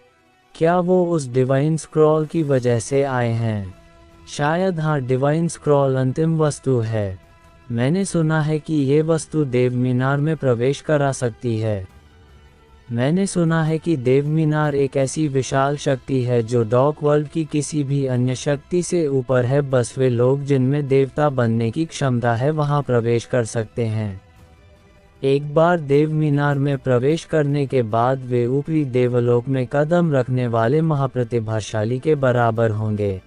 क्या वो उस डिवाइन स्क्रॉल की वजह से आए हैं? शायद हाँ, डिवाइन स्क्रॉल अंतिम वस्तु है। मैंने सुना है कि ये वस्तु देव मीनार में प्रवेश करा सकती है। मैंने सुना है कि देव मीनार एक ऐसी विशाल शक्ति है जो डॉक वर्ल्ड की किसी भी अन्य शक्ति से ऊपर है। बस वे लोग जिनमें देवता बनने की क्षमता है वहां प्रवेश कर सकते हैं। एक बार देव मीनार में प्रवेश करने के बाद वे ऊपरी देवलोक में कदम रखने वाले महाप्रतिभाशाली के बराबर होंगे।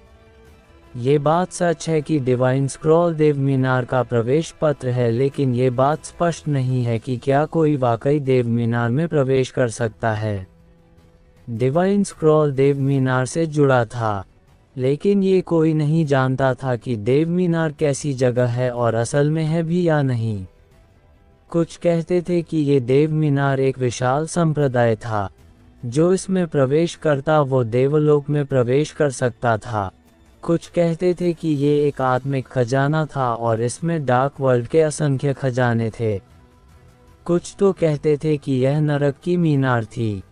ये बात सच है कि डिवाइन स्क्रॉल देव मीनार का प्रवेश पत्र है, लेकिन ये बात स्पष्ट नहीं है कि क्या कोई वाकई देव मीनार में प्रवेश कर सकता है। डिवाइन स्क्रॉल देव मीनार से जुड़ा था, लेकिन ये कोई नहीं जानता था कि देव मीनार कैसी जगह है और असल में है भी या नहीं। कुछ कहते थे कि ये देव मीनार एक विशाल संप्रदाय था, जो इसमें प्रवेश करता वो देवलोक में प्रवेश कर सकता था। कुछ कहते थे कि ये एक आत्मिक खजाना था और इसमें डार्क वर्ल्ड के असंख्य खजाने थे। कुछ तो कहते थे कि यह नरक की मीनार थी,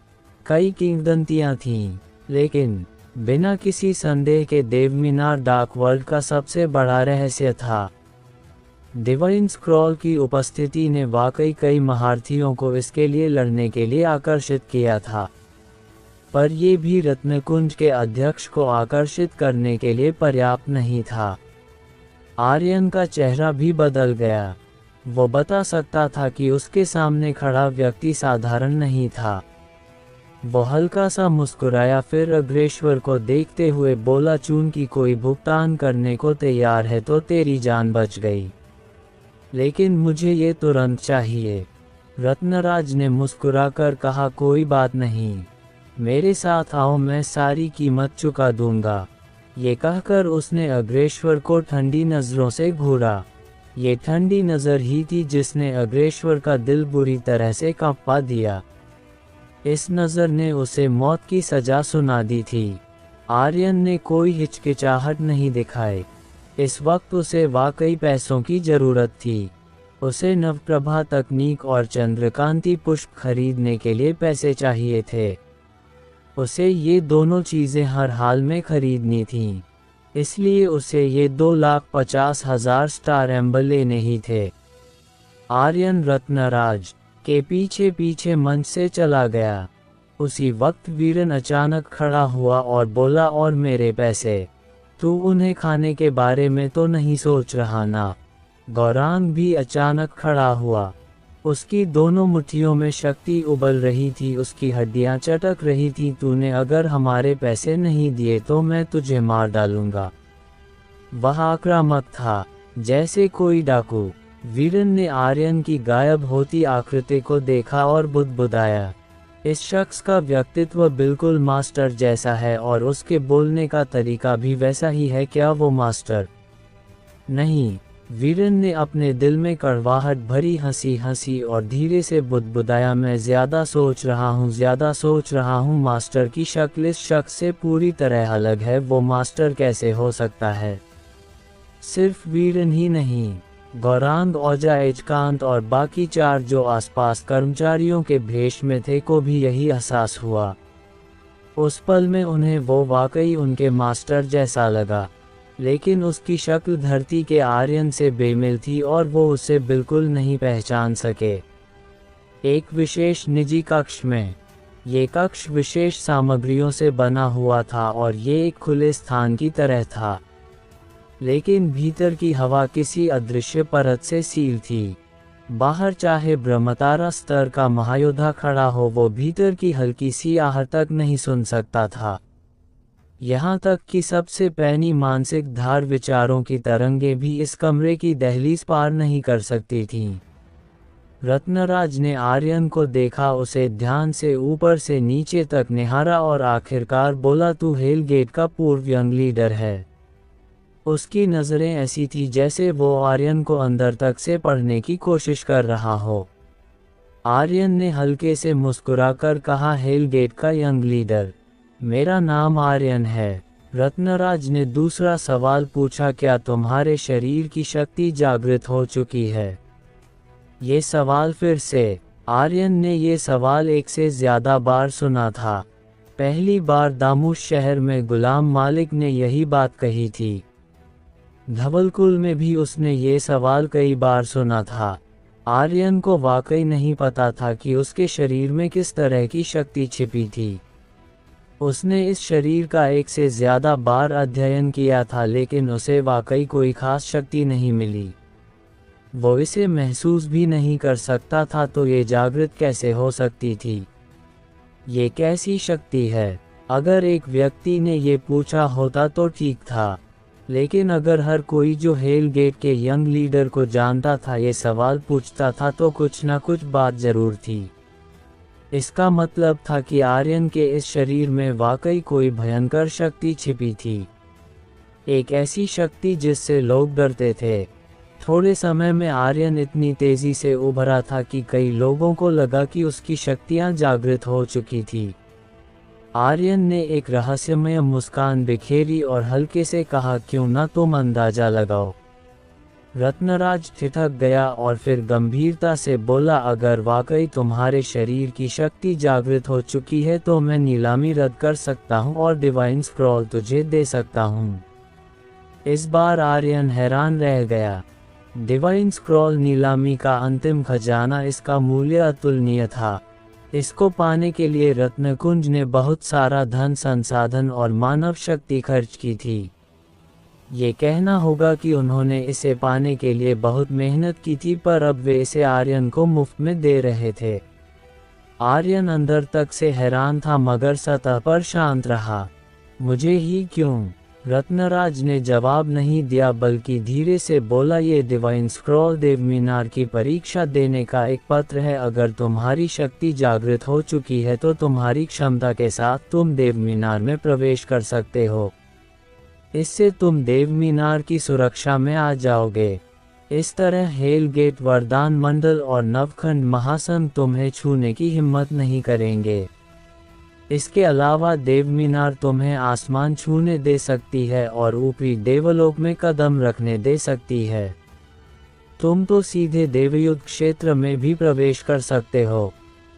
कई किंवदंतियां थीं, लेकिन बिना किसी संदेह के देव मीनार डार्क वर्ल्ड का सबसे बड़ा रहस्य था। डिवाइन स्क्रॉल की उपस्थिति ने वाकई कई महारथियों को इसके लिए लड़ने के लिए आकर्षित किया था, पर यह भी रत्नकुंज के अध्यक्ष को आकर्षित करने के लिए पर्याप्त नहीं था। आर्यन का चेहरा भी बदल गया। वो बता सकता था कि उसके सामने खड़ा व्यक्ति साधारण नहीं था। वो हल्का सा मुस्कुराया, फिर अग्रेश्वर को देखते हुए बोला, चून की कोई भुगतान करने को तैयार है तो तेरी जान बच गई, लेकिन मुझे ये तुरंत चाहिए। रत्नराज ने मुस्कुराकर कहा, कोई बात नहीं, मेरे साथ आओ, मैं सारी कीमत चुका दूंगा। ये कहकर उसने अग्रेश्वर को ठंडी नज़रों से घूरा। ये ठंडी नज़र ही थी जिसने अग्रेश्वर का दिल बुरी तरह से कांपा दिया। इस नज़र ने उसे मौत की सजा सुना दी थी। आर्यन ने कोई हिचकिचाहट नहीं दिखाई। इस वक्त उसे वाकई पैसों की ज़रूरत थी। उसे नवप्रभा तकनीक और चंद्रकांति पुष्प खरीदने के लिए पैसे चाहिए थे। उसे ये दोनों चीज़ें हर हाल में खरीदनी थीं, इसलिए उसे ये 2,50,000 स्टार एम्बर लेने ही थे। आर्यन रत्नराज के पीछे पीछे मंच से चला गया। उसी वक्त वीरन अचानक खड़ा हुआ और बोला, और मेरे पैसे, तू उन्हें खाने के बारे में तो नहीं सोच रहा ना? गौरांग भी अचानक खड़ा हुआ। उसकी दोनों मुट्ठियों में शक्ति उबल रही थी, उसकी हड्डियां चटक रही थी। तूने अगर हमारे पैसे नहीं दिए तो मैं तुझे मार डालूंगा। वह आक्रामक था, जैसे कोई डाकू। वीरन ने आर्यन की गायब होती आकृति को देखा और बुदबुदाया, इस शख्स का व्यक्तित्व बिल्कुल मास्टर जैसा है और उसके बोलने का तरीका भी वैसा ही है। क्या वो मास्टर नहीं? वीरेन ने अपने दिल में कड़वाहट भरी हंसी हंसी और धीरे से बुदबुदाया, मैं ज़्यादा सोच रहा हूँ। मास्टर की शक्ल इस शख्स से पूरी तरह अलग है। वो मास्टर कैसे हो सकता है? सिर्फ वीरेन ही नहीं, गौरांग, ओजा, एजकांत और बाकी 4 जो आसपास कर्मचारियों के भेष में थे को भी यही एहसास हुआ। उस पल में उन्हें वो वाकई उनके मास्टर जैसा लगा, लेकिन उसकी शक्ल धरती के आर्यन से बेमिल थी और वो उसे बिल्कुल नहीं पहचान सके। एक विशेष निजी कक्ष में, ये कक्ष विशेष सामग्रियों से बना हुआ था और ये एक खुले स्थान की तरह था, लेकिन भीतर की हवा किसी अदृश्य परत से सील थी। बाहर चाहे ब्रह्मतारा स्तर का महायोद्धा खड़ा हो, वो भीतर की हल्की सी आहट तक नहीं सुन सकता था। यहाँ तक कि सबसे पैनी मानसिक धार विचारों की तरंगें भी इस कमरे की दहलीज पार नहीं कर सकती थीं। रत्नराज ने आर्यन को देखा, उसे ध्यान से ऊपर से नीचे तक निहारा और आखिरकार बोला, तू हेलगेट का पूर्व यंग लीडर है। उसकी नज़रें ऐसी थी जैसे वो आर्यन को अंदर तक से पढ़ने की कोशिश कर रहा हो। आर्यन ने हल्के से मुस्कुराकर कहा, हेलगेट का यंग लीडर, मेरा नाम आर्यन है। रत्नराज ने दूसरा सवाल पूछा, क्या तुम्हारे शरीर की शक्ति जागृत हो चुकी है? ये सवाल फिर से आर्यन ने ये सवाल 1 से ज़्यादा बार सुना था। पहली बार दामुश शहर में गुलाम मालिक ने यही बात कही थी। धवलकुल में भी उसने ये सवाल कई बार सुना था। आर्यन को वाकई नहीं पता था कि उसके शरीर में किस तरह की शक्ति छिपी थी। उसने इस शरीर का 1 से ज़्यादा बार अध्ययन किया था, लेकिन उसे वाकई कोई खास शक्ति नहीं मिली। वो इसे महसूस भी नहीं कर सकता था, तो ये जागृत कैसे हो सकती थी? ये कैसी शक्ति है? अगर एक व्यक्ति ने ये पूछा होता तो ठीक था, लेकिन अगर हर कोई जो हेलगेट के यंग लीडर को जानता था ये सवाल पूछता था, तो कुछ ना कुछ बात जरूर थी। इसका मतलब था कि आर्यन के इस शरीर में वाकई कोई भयंकर शक्ति छिपी थी, एक ऐसी शक्ति जिससे लोग डरते थे। थोड़े समय में आर्यन इतनी तेजी से उभरा था कि कई लोगों को लगा कि उसकी शक्तियां जागृत हो चुकी थी। आर्यन ने एक रहस्यमय मुस्कान बिखेरी और हल्के से कहा, क्यों ना तुम अंदाजा लगाओ। रत्नराज ठिठक गया और फिर गंभीरता से बोला, अगर वाकई तुम्हारे शरीर की शक्ति जागृत हो चुकी है तो मैं नीलामी रद्द कर सकता हूं और डिवाइन स्क्रॉल तुझे दे सकता हूं। इस बार आर्यन हैरान रह गया। डिवाइन स्क्रॉल नीलामी का अंतिम खजाना, इसका मूल्य अतुलनीय था। इसको पाने के लिए रत्नकुंज ने बहुत सारा धन, संसाधन और मानव शक्ति खर्च की थी। ये कहना होगा कि उन्होंने इसे पाने के लिए बहुत मेहनत की थी, पर अब वे इसे आर्यन को मुफ्त में दे रहे थे। आर्यन अंदर तक से हैरान था, मगर सतह पर शांत रहा। मुझे ही क्यों? रत्नराज ने जवाब नहीं दिया, बल्कि धीरे से बोला, ये डिवाइन स्क्रॉल देवमीनार की परीक्षा देने का एक पत्र है। अगर तुम्हारी शक्ति जागृत हो चुकी है तो तुम्हारी क्षमता के साथ तुम देवमीनार में प्रवेश कर सकते हो। इससे तुम देवमीनार की सुरक्षा में आ जाओगे। इस तरह हेलगेट, वरदान मंडल और नवखंड महासंघ तुम्हें छूने की हिम्मत नहीं करेंगे। इसके अलावा देवमीनार तुम्हें आसमान छूने दे सकती है और ऊपरी देवलोक में कदम रखने दे सकती है। तुम तो सीधे देवयुद्ध क्षेत्र में भी प्रवेश कर सकते हो।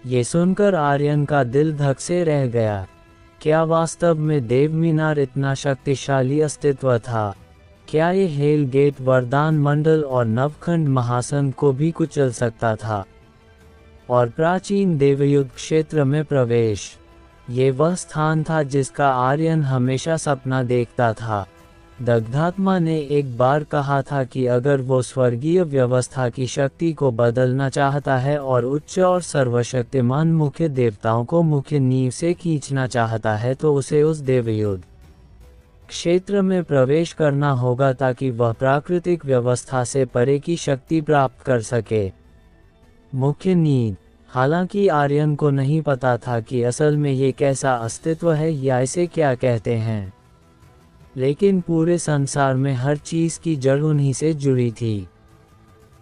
ये सुनकर आर्यन का दिल धक से रह गया। क्या वास्तव में देवमीनार इतना शक्तिशाली अस्तित्व था? क्या ये हेलगेट, वरदान मंडल और नवखंड महासंघ को भी कुचल सकता था? और प्राचीन देवयुद्ध क्षेत्र में प्रवेश, ये वह स्थान था जिसका आर्यन हमेशा सपना देखता था। दग्धात्मा ने एक बार कहा था कि अगर वो स्वर्गीय व्यवस्था की शक्ति को बदलना चाहता है और उच्च और सर्वशक्तिमान मुख्य देवताओं को मुख्य नींव से खींचना चाहता है, तो उसे उस देवयुद्ध क्षेत्र में प्रवेश करना होगा ताकि वह प्राकृतिक व्यवस्था से परे की शक्ति प्राप्त कर सके। मुख्य नींव, हालांकि आर्यन को नहीं पता था कि असल में ये कैसा अस्तित्व है या इसे क्या कहते हैं, लेकिन पूरे संसार में हर चीज़ की जड़ उन्हीं से जुड़ी थी।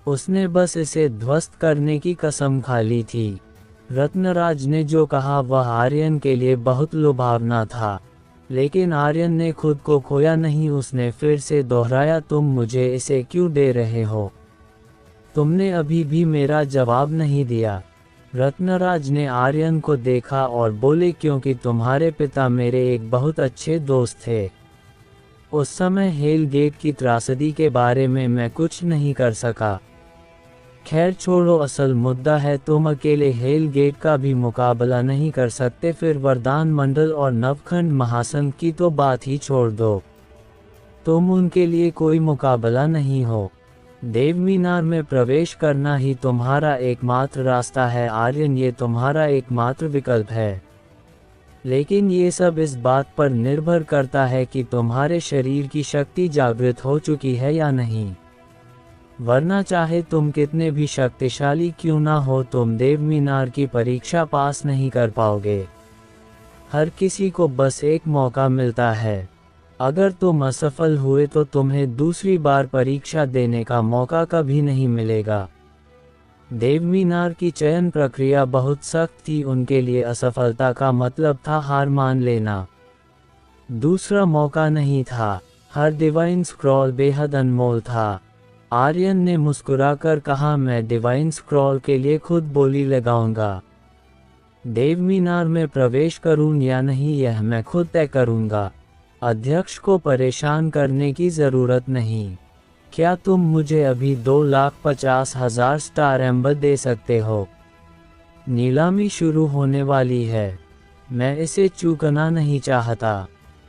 उसने बस इसे ध्वस्त करने की कसम खा ली थी। रत्नराज ने जो कहा वह आर्यन के लिए बहुत लुभावना था, लेकिन आर्यन ने खुद को खोया नहीं। उसने फिर से दोहराया, तुम मुझे इसे क्यों दे रहे हो? तुमने अभी भी मेरा जवाब नहीं दिया। रत्नराज ने आर्यन को देखा और बोले, क्योंकि तुम्हारे पिता मेरे एक बहुत अच्छे दोस्त थे। उस समय हेल गेट की त्रासदी के बारे में मैं कुछ नहीं कर सका। खैर छोड़ो, असल मुद्दा है तुम अकेले हेल गेट का भी मुकाबला नहीं कर सकते, फिर वरदान मंडल और नवखंड महासंघ की तो बात ही छोड़ दो। तुम उनके लिए कोई मुकाबला नहीं हो। देवमीनार में प्रवेश करना ही तुम्हारा एकमात्र रास्ता है आर्यन, ये तुम्हारा एकमात्र विकल्प है। लेकिन ये सब इस बात पर निर्भर करता है कि तुम्हारे शरीर की शक्ति जागृत हो चुकी है या नहीं, वरना चाहे तुम कितने भी शक्तिशाली क्यों ना हो, तुम देवमीनार की परीक्षा पास नहीं कर पाओगे। हर किसी को बस एक मौका मिलता है। अगर तुम असफल हुए तो तुम्हें दूसरी बार परीक्षा देने का मौका कभी नहीं मिलेगा। देवमीनार की चयन प्रक्रिया बहुत सख्त थी, उनके लिए असफलता का मतलब था हार मान लेना। दूसरा मौका नहीं था। हर डिवाइन स्क्रॉल बेहद अनमोल था। आर्यन ने मुस्कुराकर कहा, मैं डिवाइन स्क्रॉल के लिए खुद बोली लगाऊंगा। देवमीनार में प्रवेश करूं या नहीं यह मैं खुद तय करूंगा। अध्यक्ष को परेशान करने की ज़रूरत नहीं। क्या तुम मुझे अभी 2,50,000 स्टार एम्बर दे सकते हो? नीलामी शुरू होने वाली है। मैं इसे चूकना नहीं चाहता।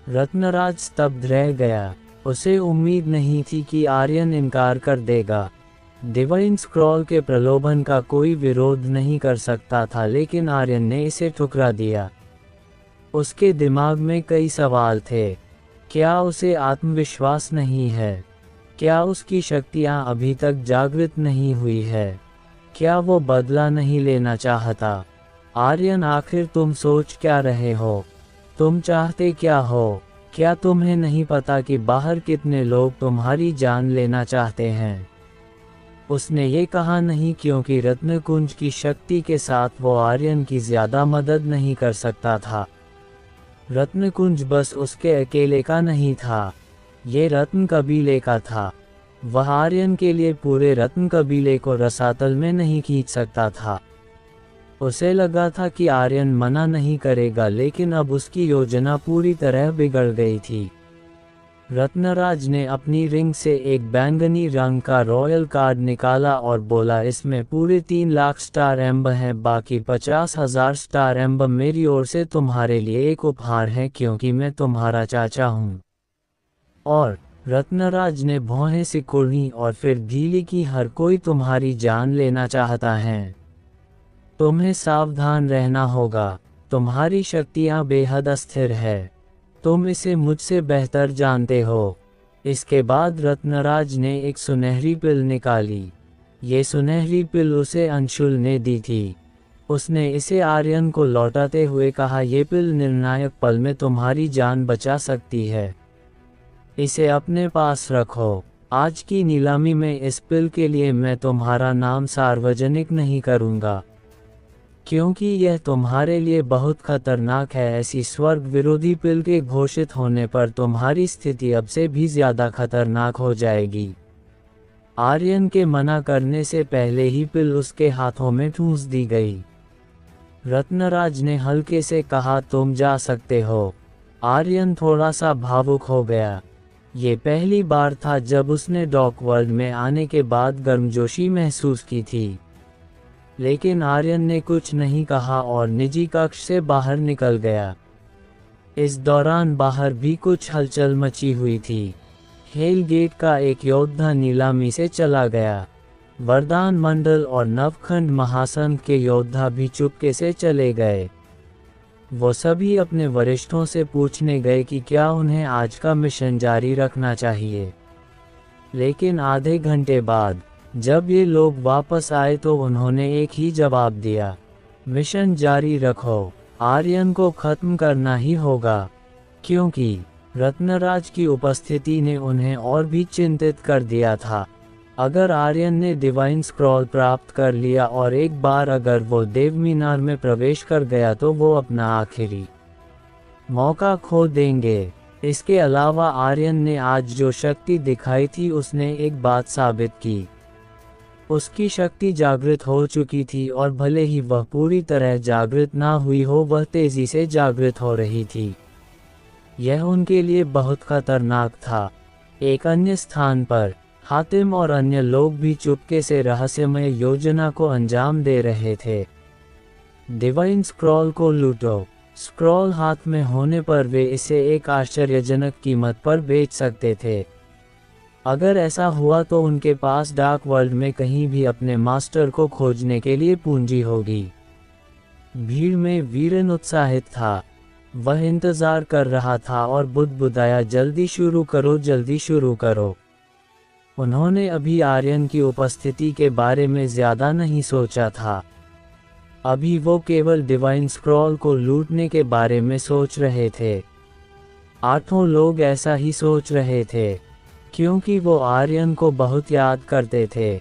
रत्नराज स्तब्ध रह गया। उसे उम्मीद नहीं थी कि आर्यन इनकार कर देगा। डिवाइन स्क्रॉल के प्रलोभन का कोई विरोध नहीं कर सकता था, लेकिन आर्यन ने इसे ठुकरा दिया। उसके दिमाग में कई सवाल थे। क्या उसे आत्मविश्वास नहीं है? क्या उसकी शक्तियाँ अभी तक जागृत नहीं हुई है? क्या वो बदला नहीं लेना चाहता? आर्यन, आखिर तुम सोच क्या रहे हो? तुम चाहते क्या हो? क्या तुम्हें नहीं पता कि बाहर कितने लोग तुम्हारी जान लेना चाहते हैं? उसने ये कहा नहीं क्योंकि रत्नकुंज की शक्ति के साथ वो आर्यन की ज़्यादा मदद नहीं कर सकता था। रत्नकुंज बस उसके अकेले का नहीं था, ये रत्न कबीले का था। वह आर्यन के लिए पूरे रत्न कबीले को रसातल में नहीं खींच सकता था। उसे लगा था कि आर्यन मना नहीं करेगा, लेकिन अब उसकी योजना पूरी तरह बिगड़ गई थी। रत्नराज ने अपनी रिंग से एक बैंगनी रंग का रॉयल कार्ड निकाला और बोला, इसमें पूरे 3 लाख स्टार एम्बर हैं, बाकी 50,000 स्टार एम्बर मेरी ओर से तुम्हारे लिए एक उपहार है, क्योंकि मैं तुम्हारा चाचा हूँ। और रत्नराज ने भौहें सिकुड़ी और फिर ढीली की, हर कोई तुम्हारी जान लेना चाहता है। तुम्हें सावधान रहना होगा। तुम्हारी शक्तियाँ बेहद अस्थिर है। तुम इसे मुझसे बेहतर जानते हो। इसके बाद रत्नराज ने एक सुनहरी पिल निकाली। ये सुनहरी पिल उसे अंशुल ने दी थी। उसने इसे आर्यन को लौटाते हुए कहा, ये पिल निर्णायक पल में तुम्हारी जान बचा सकती है। इसे अपने पास रखो। आज की नीलामी में इस पिल के लिए मैं तुम्हारा नाम सार्वजनिक नहीं करूँगा, क्योंकि यह तुम्हारे लिए बहुत खतरनाक है। ऐसी स्वर्ग विरोधी पिल के घोषित होने पर तुम्हारी स्थिति अब से भी ज़्यादा खतरनाक हो जाएगी। आर्यन के मना करने से पहले ही पिल उसके हाथों में ठूंस दी गई। रत्नराज ने हल्के से कहा, तुम जा सकते हो। आर्यन थोड़ा सा भावुक हो गया। ये पहली बार था जब उसने डॉक वर्ल्ड में आने के बाद गर्मजोशी महसूस की थी। लेकिन आर्यन ने कुछ नहीं कहा और निजी कक्ष से बाहर निकल गया। इस दौरान बाहर भी कुछ हलचल मची हुई थी। हेल गेट का एक योद्धा नीलामी से चला गया। वरदान मंडल और नवखंड महासंघ के योद्धा भी चुपके से चले गए। वो सभी अपने वरिष्ठों से पूछने गए कि क्या उन्हें आज का मिशन जारी रखना चाहिए। लेकिन आधे घंटे बाद जब ये लोग वापस आए तो उन्होंने एक ही जवाब दिया, मिशन जारी रखो, आर्यन को खत्म करना ही होगा। क्योंकि रत्नराज की उपस्थिति ने उन्हें और भी चिंतित कर दिया था। अगर आर्यन ने डिवाइन स्क्रॉल प्राप्त कर लिया और एक बार अगर वो देव मीनार में प्रवेश कर गया तो वो अपना आखिरी मौका खो देंगे। इसके अलावा आर्यन ने आज जो शक्ति दिखाई थी उसने एक बात साबित की। उसकी शक्ति जागृत हो चुकी थी और भले ही वह पूरी तरह जागृत ना हुई हो, वह तेजी से जागृत हो रही थी। यह उनके लिए बहुत खतरनाक था। एक अन्य स्थान पर हातिम और अन्य लोग भी चुपके से रहस्यमय योजना को अंजाम दे रहे थे। डिवाइन स्क्रॉल को लूटो। स्क्रॉल हाथ में होने पर वे इसे एक आश्चर्यजनक कीमत पर बेच सकते थे। अगर ऐसा हुआ तो उनके पास डार्क वर्ल्ड में कहीं भी अपने मास्टर को खोजने के लिए पूंजी होगी। भीड़ में वीरेन उत्साहित था। वह इंतजार कर रहा था और बुदबुदाया, जल्दी शुरू करो, जल्दी शुरू करो। उन्होंने अभी आर्यन की उपस्थिति के बारे में ज्यादा नहीं सोचा था। अभी वो केवल डिवाइन स्क्रॉल को लूटने के बारे में सोच रहे थे। 8 लोग ऐसा ही सोच रहे थे, क्योंकि वो आर्यन को बहुत याद करते थे।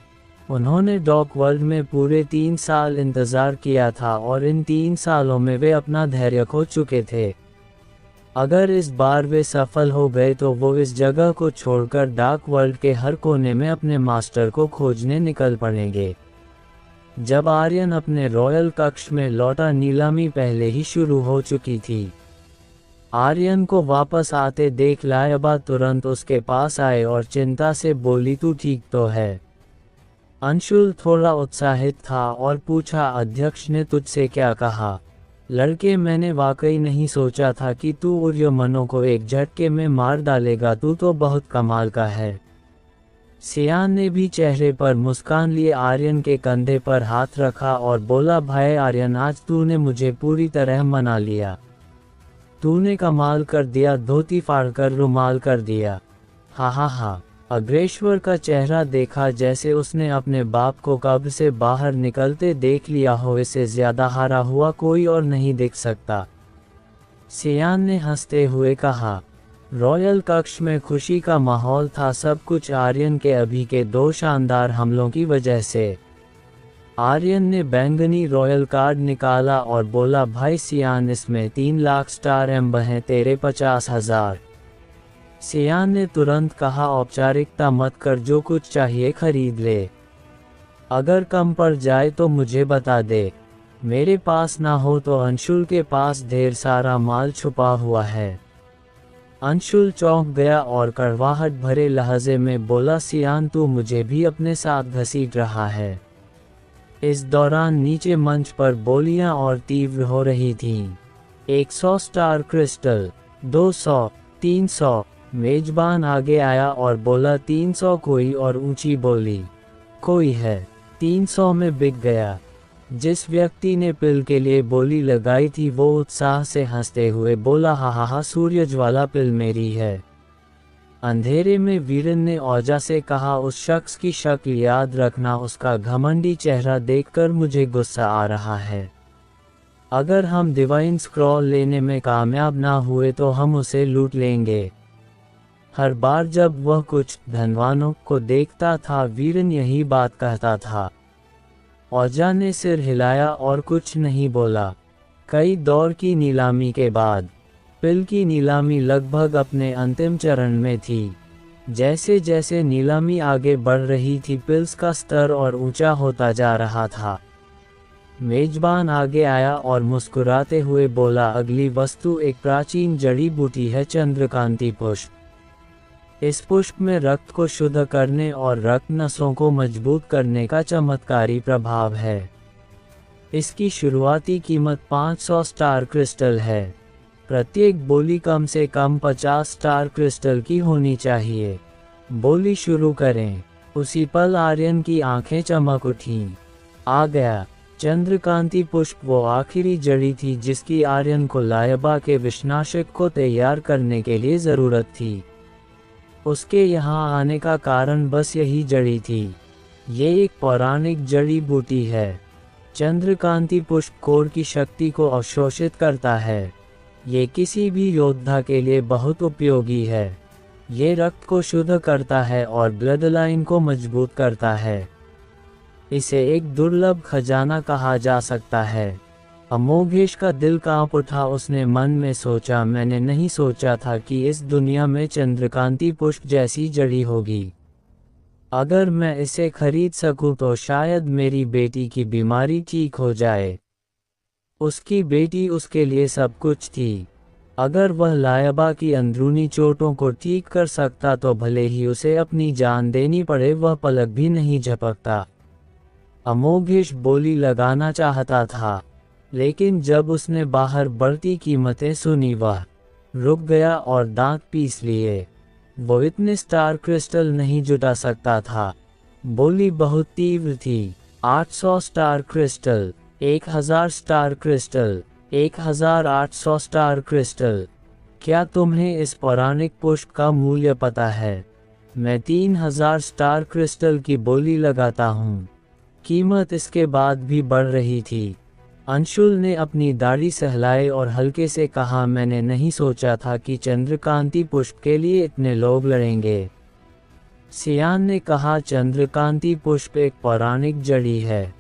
उन्होंने डार्क वर्ल्ड में पूरे 3 साल इंतजार किया था और इन 3 सालों में वे अपना धैर्य खो चुके थे। अगर इस बार वे सफल हो गए तो वो इस जगह को छोड़कर डार्क वर्ल्ड के हर कोने में अपने मास्टर को खोजने निकल पड़ेंगे। जब आर्यन अपने रॉयल कक्ष में लौटा, नीलामी पहले ही शुरू हो चुकी थी। आर्यन को वापस आते देख लायबा तुरंत उसके पास आए और चिंता से बोली, तू ठीक तो है? अंशुल थोड़ा उत्साहित था और पूछा, अध्यक्ष ने तुझसे क्या कहा? लड़के, मैंने वाकई नहीं सोचा था कि तू उर्यमनों को एक झटके में मार डालेगा, तू तो बहुत कमाल का है। सियान ने भी चेहरे पर मुस्कान लिए आर्यन के कंधे पर हाथ रखा और बोला, भाई आर्यन, आज तूने मुझे पूरी तरह मना लिया। तूने कमाल कर दिया, धोती फाड़कर रुमाल कर दिया। हा हा हा। अग्रेश्वर का चेहरा देखा जैसे उसने अपने बाप को कब्र से बाहर निकलते देख लिया हो। इससे ज्यादा हारा हुआ कोई और नहीं दिख सकता। सियान ने हंसते हुए कहा। रॉयल कक्ष में खुशी का माहौल था, सब कुछ आर्यन के अभी के 2 शानदार हमलों की वजह से। आर्यन ने बैंगनी रॉयल कार्ड निकाला और बोला, भाई सियान, इसमें 3 लाख स्टार एम्ब हैं, तेरे 50,000। सियान ने तुरंत कहा, औपचारिकता मत कर, जो कुछ चाहिए खरीद ले। अगर कम पड़ जाए तो मुझे बता दे। मेरे पास ना हो तो अंशुल के पास ढेर सारा माल छुपा हुआ है। अंशुल चौंक गया और कड़वाहट भरे लहजे में बोला, सियान, तू मुझे भी अपने साथ घसीट रहा है। इस दौरान नीचे मंच पर बोलियां और तीव्र हो रही थीं। 100 स्टार क्रिस्टल, 200, 300। मेजबान आगे आया और बोला, 300 कोई, और ऊंची बोली, कोई है। 300 में बिक गया। जिस व्यक्ति ने पिल के लिए बोली लगाई थी वो उत्साह से हंसते हुए बोला, हा हा हा, सूरजवाला पिल मेरी है। अंधेरे में वीरेन ने औजा से कहा, उस शख्स की शक्ल याद रखना, उसका घमंडी चेहरा देखकर मुझे गुस्सा आ रहा है। अगर हम डिवाइन स्क्रॉल लेने में कामयाब ना हुए तो हम उसे लूट लेंगे। हर बार जब वह कुछ धनवानों को देखता था वीरेन यही बात कहता था। औजा ने सिर हिलाया और कुछ नहीं बोला। कई दौर की नीलामी के बाद पिल की नीलामी लगभग अपने अंतिम चरण में थी। जैसे जैसे नीलामी आगे बढ़ रही थी, पिल्स का स्तर और ऊंचा होता जा रहा था। मेजबान आगे आया और मुस्कुराते हुए बोला, अगली वस्तु एक प्राचीन जड़ी बूटी है, चंद्रकांति पुष्प। इस पुष्प में रक्त को शुद्ध करने और रक्त नसों को मजबूत करने का चमत्कारी प्रभाव है। इसकी शुरुआती कीमत 500 स्टार क्रिस्टल है। प्रत्येक बोली कम से कम 50 स्टार क्रिस्टल की होनी चाहिए। बोली शुरू करें। उसी पल आर्यन की आंखें चमक उठीं। आ गया। चंद्रकांति पुष्प वो आखिरी जड़ी थी जिसकी आर्यन को लायबा के विषनाशक को तैयार करने के लिए ज़रूरत थी। उसके यहाँ आने का कारण बस यही जड़ी थी। ये एक पौराणिक जड़ी बूटी है। चंद्रकांति पुष्प कोर की शक्ति को अवशोषित करता है। ये किसी भी योद्धा के लिए बहुत उपयोगी है। ये रक्त को शुद्ध करता है और ब्लड लाइन को मजबूत करता है। इसे एक दुर्लभ खजाना कहा जा सकता है। अमोघेश का दिल कांप उठा। उसने मन में सोचा, मैंने नहीं सोचा था कि इस दुनिया में चंद्रकांति पुष्प जैसी जड़ी होगी। अगर मैं इसे खरीद सकूं तो शायद मेरी बेटी की बीमारी ठीक हो जाए। उसकी बेटी उसके लिए सब कुछ थी। अगर वह लायबा की अंदरूनी चोटों को ठीक कर सकता तो भले ही उसे अपनी जान देनी पड़े, वह पलक भी नहीं झपकता। अमोघेश बोली लगाना चाहता था, लेकिन जब उसने बाहर बढ़ती कीमतें सुनी वह रुक गया और दांत पीस लिए। वो इतने स्टार क्रिस्टल नहीं जुटा सकता था। बोली बहुत तीव्र थी। 800 star crystal, 1000 star crystal, 1800 star crystal. क्या तुम्हें इस पौराणिक पुष्प का मूल्य पता है? मैं 3000 स्टार क्रिस्टल की बोली लगाता हूँ। कीमत इसके बाद भी बढ़ रही थी। अंशुल ने अपनी दाढ़ी सहलाई और हल्के से कहा, मैंने नहीं सोचा था कि चंद्रकांति पुष्प के लिए इतने लोग लड़ेंगे। सियान ने कहा, चंद्रकांति पुष्प एक पौराणिक जड़ी है।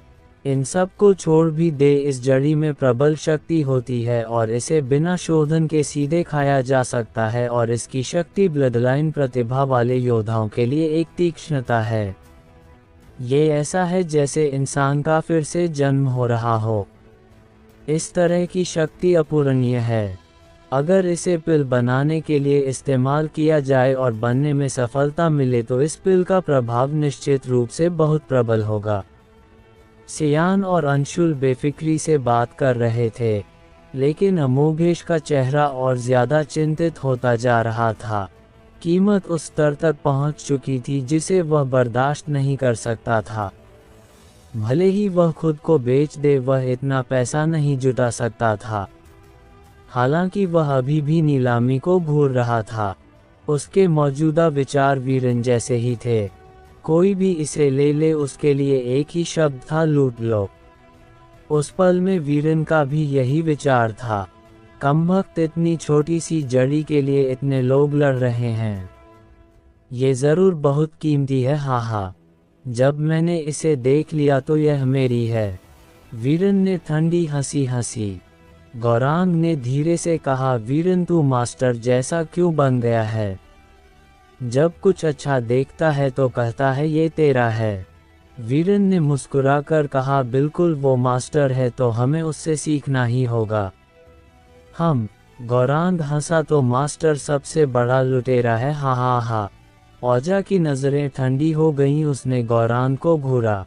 इन सब को छोड़ भी दे, इस जड़ी में प्रबल शक्ति होती है और इसे बिना शोधन के सीधे खाया जा सकता है और इसकी शक्ति ब्लडलाइन प्रतिभा वाले योद्धाओं के लिए एक तीक्ष्णता है। ये ऐसा है जैसे इंसान का फिर से जन्म हो रहा हो। इस तरह की शक्ति अपूरणीय है। अगर इसे पिल बनाने के लिए इस्तेमाल किया जाए और बनने में सफलता मिले तो इस पिल का प्रभाव निश्चित रूप से बहुत प्रबल होगा। सियान और अंशुल बेफिक्री से बात कर रहे थे, लेकिन अमोघेश का चेहरा और ज्यादा चिंतित होता जा रहा था। कीमत उस स्तर तक पहुंच चुकी थी जिसे वह बर्दाश्त नहीं कर सकता था। भले ही वह खुद को बेच दे, वह इतना पैसा नहीं जुटा सकता था। हालांकि वह अभी भी नीलामी को घूर रहा था। उसके मौजूदा विचार वीरन जैसे ही थे। कोई भी इसे ले ले, उसके लिए एक ही शब्द था, लूट लो। उस पल में वीरन का भी यही विचार था। कमबख्त, इतनी छोटी सी जड़ी के लिए इतने लोग लड़ रहे हैं। ये जरूर बहुत कीमती है। हाँ, जब मैंने इसे देख लिया तो यह मेरी है। वीरन ने ठंडी हंसी हंसी। गौरांग ने धीरे से कहा, वीरन तू मास्टर जैसा क्यों बन गया है? जब कुछ अच्छा देखता है तो कहता है ये तेरा है। वीरन ने मुस्कुराकर कहा, बिल्कुल, वो मास्टर है तो हमें उससे सीखना ही होगा। हम। गौरांग हंसा, तो मास्टर सबसे बड़ा लुटेरा है। हाँ। औजा की नजरें ठंडी हो गईं। उसने गौरांग को घूरा।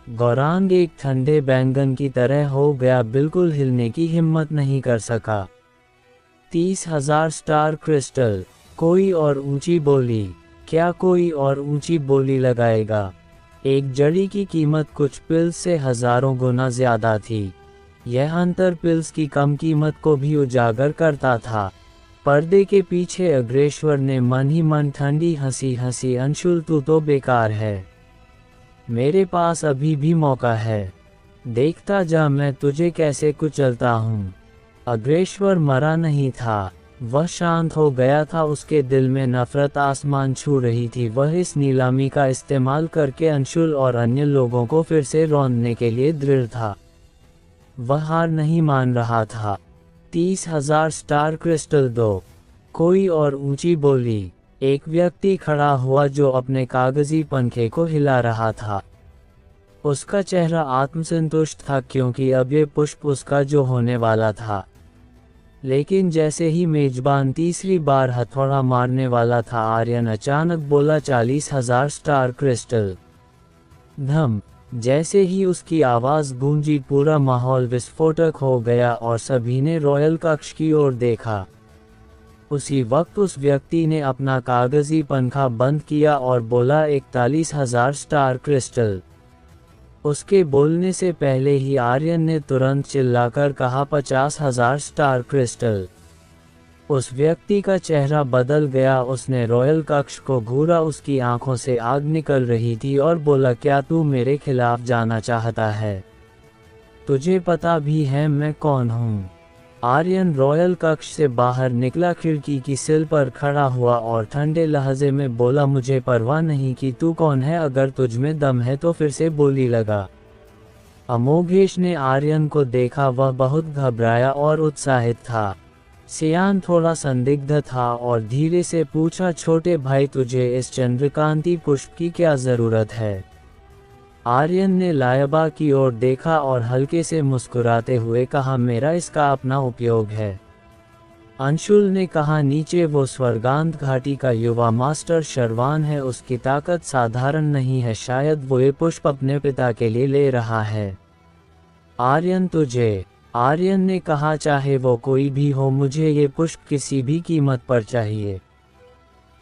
गौरांग एक ठंडे बैंगन की तरह हो गया, बिल्कुल हिलने की हिम्मत नहीं कर सका। 30,000 स्टार क्रिस्टल। कोई और ऊंची बोली? क्या कोई और ऊंची बोली लगाएगा? एक जड़ी की कीमत कुछ पिल्स से हजारों गुना ज्यादा थी। यह अंतर पिल्स की कम कीमत को भी उजागर करता था। पर्दे के पीछे अग्रेश्वर ने मन ही मन ठंडी हंसी हंसी, अंशुल तू तो बेकार है। मेरे पास अभी भी मौका है। देखता जा मैं तुझे कैसे कुचलता हूँ। अग्रेश्वर मरा नहीं था, वह शांत हो गया था। उसके दिल में नफरत आसमान छू रही थी। वह इस नीलामी का इस्तेमाल करके अंशुल और अन्य लोगों को फिर से रौंदने के लिए दृढ़ था। वह हार नहीं मान रहा था। 30,000 स्टार क्रिस्टल दो। कोई और ऊंची बोली। एक व्यक्ति खड़ा हुआ जो अपने कागजी पंखे को हिला रहा था। उसका चेहरा आत्मसंतुष्ट था क्योंकि अब ये पुष्प उसका जो होने वाला था। लेकिन जैसे ही मेजबान तीसरी बार हथौड़ा मारने वाला था, आर्यन अचानक बोला, 40,000 स्टार क्रिस्टल। धम। जैसे ही उसकी आवाज गूंजी, पूरा माहौल विस्फोटक हो गया और सभी ने रॉयल कक्ष की ओर देखा। उसी वक्त उस व्यक्ति ने अपना कागजी पंखा बंद किया और बोला, 41,000 स्टार क्रिस्टल। उसके बोलने से पहले ही आर्यन ने तुरंत चिल्लाकर कहा, 50,000 स्टार क्रिस्टल। उस व्यक्ति का चेहरा बदल गया। उसने रॉयल कक्ष को घूरा। उसकी आंखों से आग निकल रही थी और बोला, क्या तू मेरे खिलाफ जाना चाहता है? तुझे पता भी है मैं कौन हूँ। आर्यन रॉयल कक्ष से बाहर निकला, खिड़की की सिल पर खड़ा हुआ और ठंडे लहजे में बोला, मुझे परवाह नहीं कि तू कौन है, अगर तुझ में दम है तो फिर से बोली लगा। अमोघेश ने आर्यन को देखा, वह बहुत घबराया और उत्साहित था। सियान थोड़ा संदिग्ध था और धीरे से पूछा, छोटे भाई तुझे इस चंद्रकांति पुष्प की क्या जरूरत है? आर्यन ने लायबा की ओर देखा और हल्के से मुस्कुराते हुए कहा, मेरा इसका अपना उपयोग है। अंशुल ने कहा, नीचे वो स्वर्गांत घाटी का युवा मास्टर शर्वान है, उसकी ताकत साधारण नहीं है, शायद वो ये पुष्प अपने पिता के लिए ले रहा है। आर्यन तुझे? आर्यन ने कहा, चाहे वो कोई भी हो, मुझे ये पुष्प किसी भी कीमत पर चाहिए।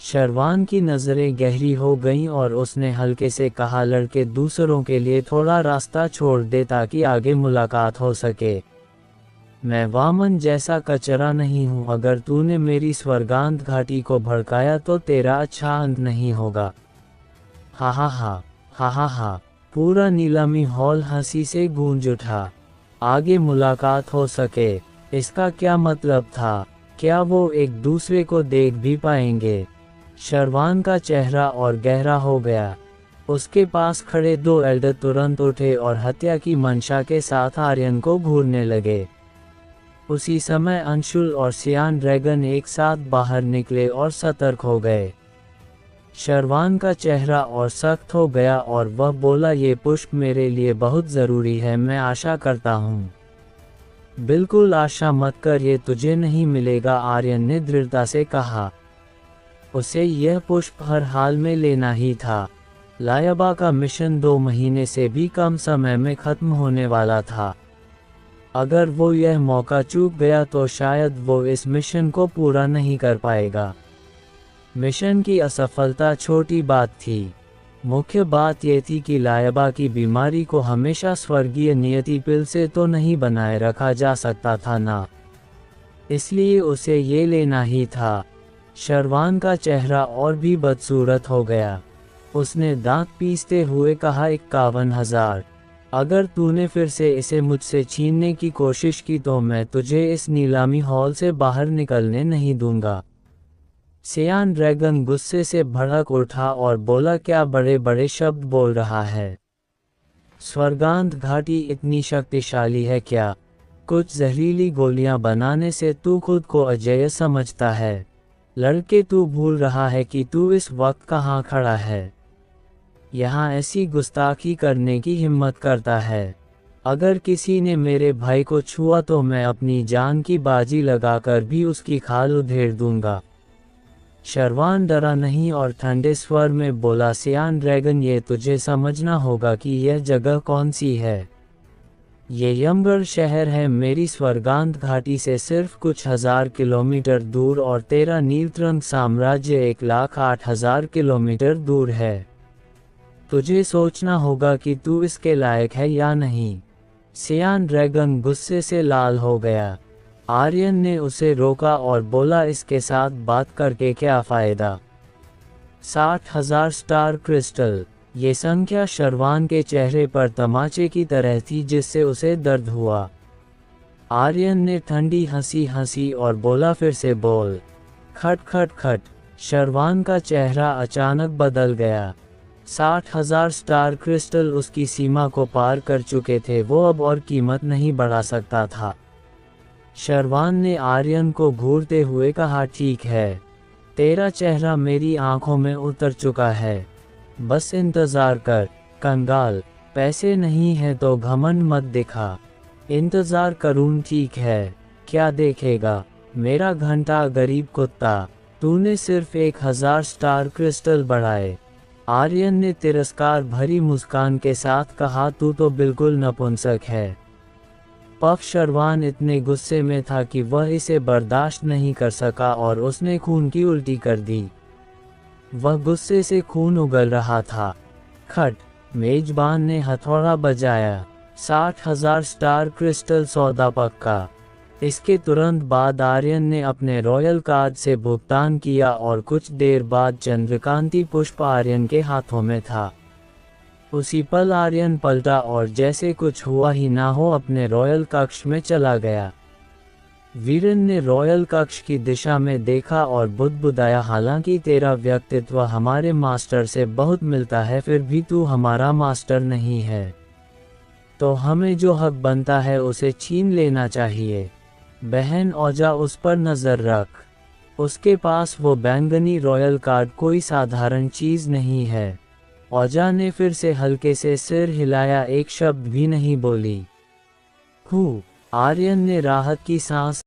शर्वान की नज़रें गहरी हो गईं और उसने हल्के से कहा, लड़के दूसरों के लिए थोड़ा रास्ता छोड़ दे ताकि आगे मुलाकात हो सके। मैं वामन जैसा कचरा नहीं हूँ, अगर तूने मेरी स्वर्गांत घाटी को भड़काया तो तेरा अच्छा अंत नहीं होगा। हा हा हा हा हा हा। पूरा नीलामी हॉल हंसी से गूंज उठा। आगे मुलाकात हो सके, इसका क्या मतलब था? क्या वो एक दूसरे को देख भी पाएंगे? शर्वान का चेहरा और गहरा हो गया। उसके पास खड़े दो एल्डर तुरंत उठे और हत्या की मंशा के साथ आर्यन को घूरने लगे। उसी समय अंशुल और सियान ड्रैगन एक साथ बाहर निकले और सतर्क हो गए। शर्वान का चेहरा और सख्त हो गया और वह बोला, ये पुष्प मेरे लिए बहुत ज़रूरी है, मैं आशा करता हूँ। बिल्कुल आशा मत कर, ये तुझे नहीं मिलेगा, आर्यन ने दृढ़ता से कहा। उसे यह पुष्प हर हाल में लेना ही था। लायबा का मिशन 2 महीने से भी कम समय में खत्म होने वाला था। अगर वो यह मौका चूक गया तो शायद वो इस मिशन को पूरा नहीं कर पाएगा। मिशन की असफलता छोटी बात थी, मुख्य बात यह थी कि लायबा की बीमारी को हमेशा स्वर्गीय नियति पिल से तो नहीं बनाए रखा जा सकता था ना, इसलिए उसे ये लेना ही था। शर्वान का चेहरा और भी बदसूरत हो गया। उसने दांत पीसते हुए कहा, 51,000। अगर तूने फिर से इसे मुझसे छीनने की कोशिश की तो मैं तुझे इस नीलामी हॉल से बाहर निकलने नहीं दूंगा। सियान ड्रैगन गुस्से से भड़क उठा और बोला, क्या बड़े बड़े शब्द बोल रहा है? स्वर्गांत घाटी इतनी शक्तिशाली है क्या? कुछ जहरीली गोलियां बनाने से तू खुद को अजेय समझता है। लड़के, तू भूल रहा है कि तू इस वक्त कहाँ खड़ा है। यहाँ ऐसी गुस्ताखी करने की हिम्मत करता है। अगर किसी ने मेरे भाई को छुआ तो मैं अपनी जान की बाजी लगाकर भी उसकी खाल उधेड़ दूंगा। शर्वान डरा नहीं और ठंडे स्वर में बोला, सियान ड्रैगन, ये तुझे समझना होगा कि यह जगह कौन सी है। ये यमगढ़ शहर है, मेरी स्वर्गांत घाटी से सिर्फ कुछ हजार किलोमीटर दूर, और तेरा नीलत्रंग साम्राज्य 1,08,000 किलोमीटर दूर है। तुझे सोचना होगा कि तू इसके लायक है या नहीं। सियान ड्रैगन गुस्से से लाल हो गया। आर्यन ने उसे रोका और बोला, इसके साथ बात करके क्या फ़ायदा? 60,000 स्टार क्रिस्टल। ये संख्या शर्वान के चेहरे पर तमाचे की तरह थी जिससे उसे दर्द हुआ। आर्यन ने ठंडी हंसी हंसी और बोला, फिर से बोल। खट खट खट। शर्वान का चेहरा अचानक बदल गया। 60,000 स्टार क्रिस्टल उसकी सीमा को पार कर चुके थे, वो अब और कीमत नहीं बढ़ा सकता था। शर्वान ने आर्यन को घूरते हुए कहा, ठीक है, तेरा चेहरा मेरी आंखों में उतर चुका है, बस इंतज़ार कर। कंगाल, पैसे नहीं है तो घमंड मत दिखा। इंतज़ार करूँ, ठीक है, क्या देखेगा मेरा घंटा गरीब कुत्ता। तूने सिर्फ 1,000 स्टार क्रिस्टल बढ़ाए। आर्यन ने तिरस्कार भरी मुस्कान के साथ कहा, तू तो बिल्कुल नपुंसक है। पफ शर्वान इतने गुस्से में था कि वह इसे बर्दाश्त नहीं कर सका और उसने खून की उल्टी कर दी। वह गुस्से से खून उगल रहा था। खट, मेजबान ने हथौड़ा बजाया। 60,000 स्टार क्रिस्टल सौदा पक्का। इसके तुरंत बाद आर्यन ने अपने रॉयल कार्ड से भुगतान किया और कुछ देर बाद चंद्रकांति पुष्प आर्यन के हाथों में था। उसी पल आर्यन पलटा और जैसे कुछ हुआ ही ना हो अपने रॉयल कक्ष में चला गया। वीरेन ने रॉयल कक्ष की दिशा में देखा और बुदबुदाया, हालांकि तेरा व्यक्तित्व हमारे मास्टर से बहुत मिलता है, फिर भी तू हमारा मास्टर नहीं है, तो हमें जो हक बनता है उसे छीन लेना चाहिए। बहन औजा, उस पर नजर रख, उसके पास वो बैंगनी रॉयल कार्ड कोई साधारण चीज नहीं है। औजा ने फिर से हल्के से सिर हिलाया, एक शब्द भी नहीं बोली। आर्यन ने राहत की सांस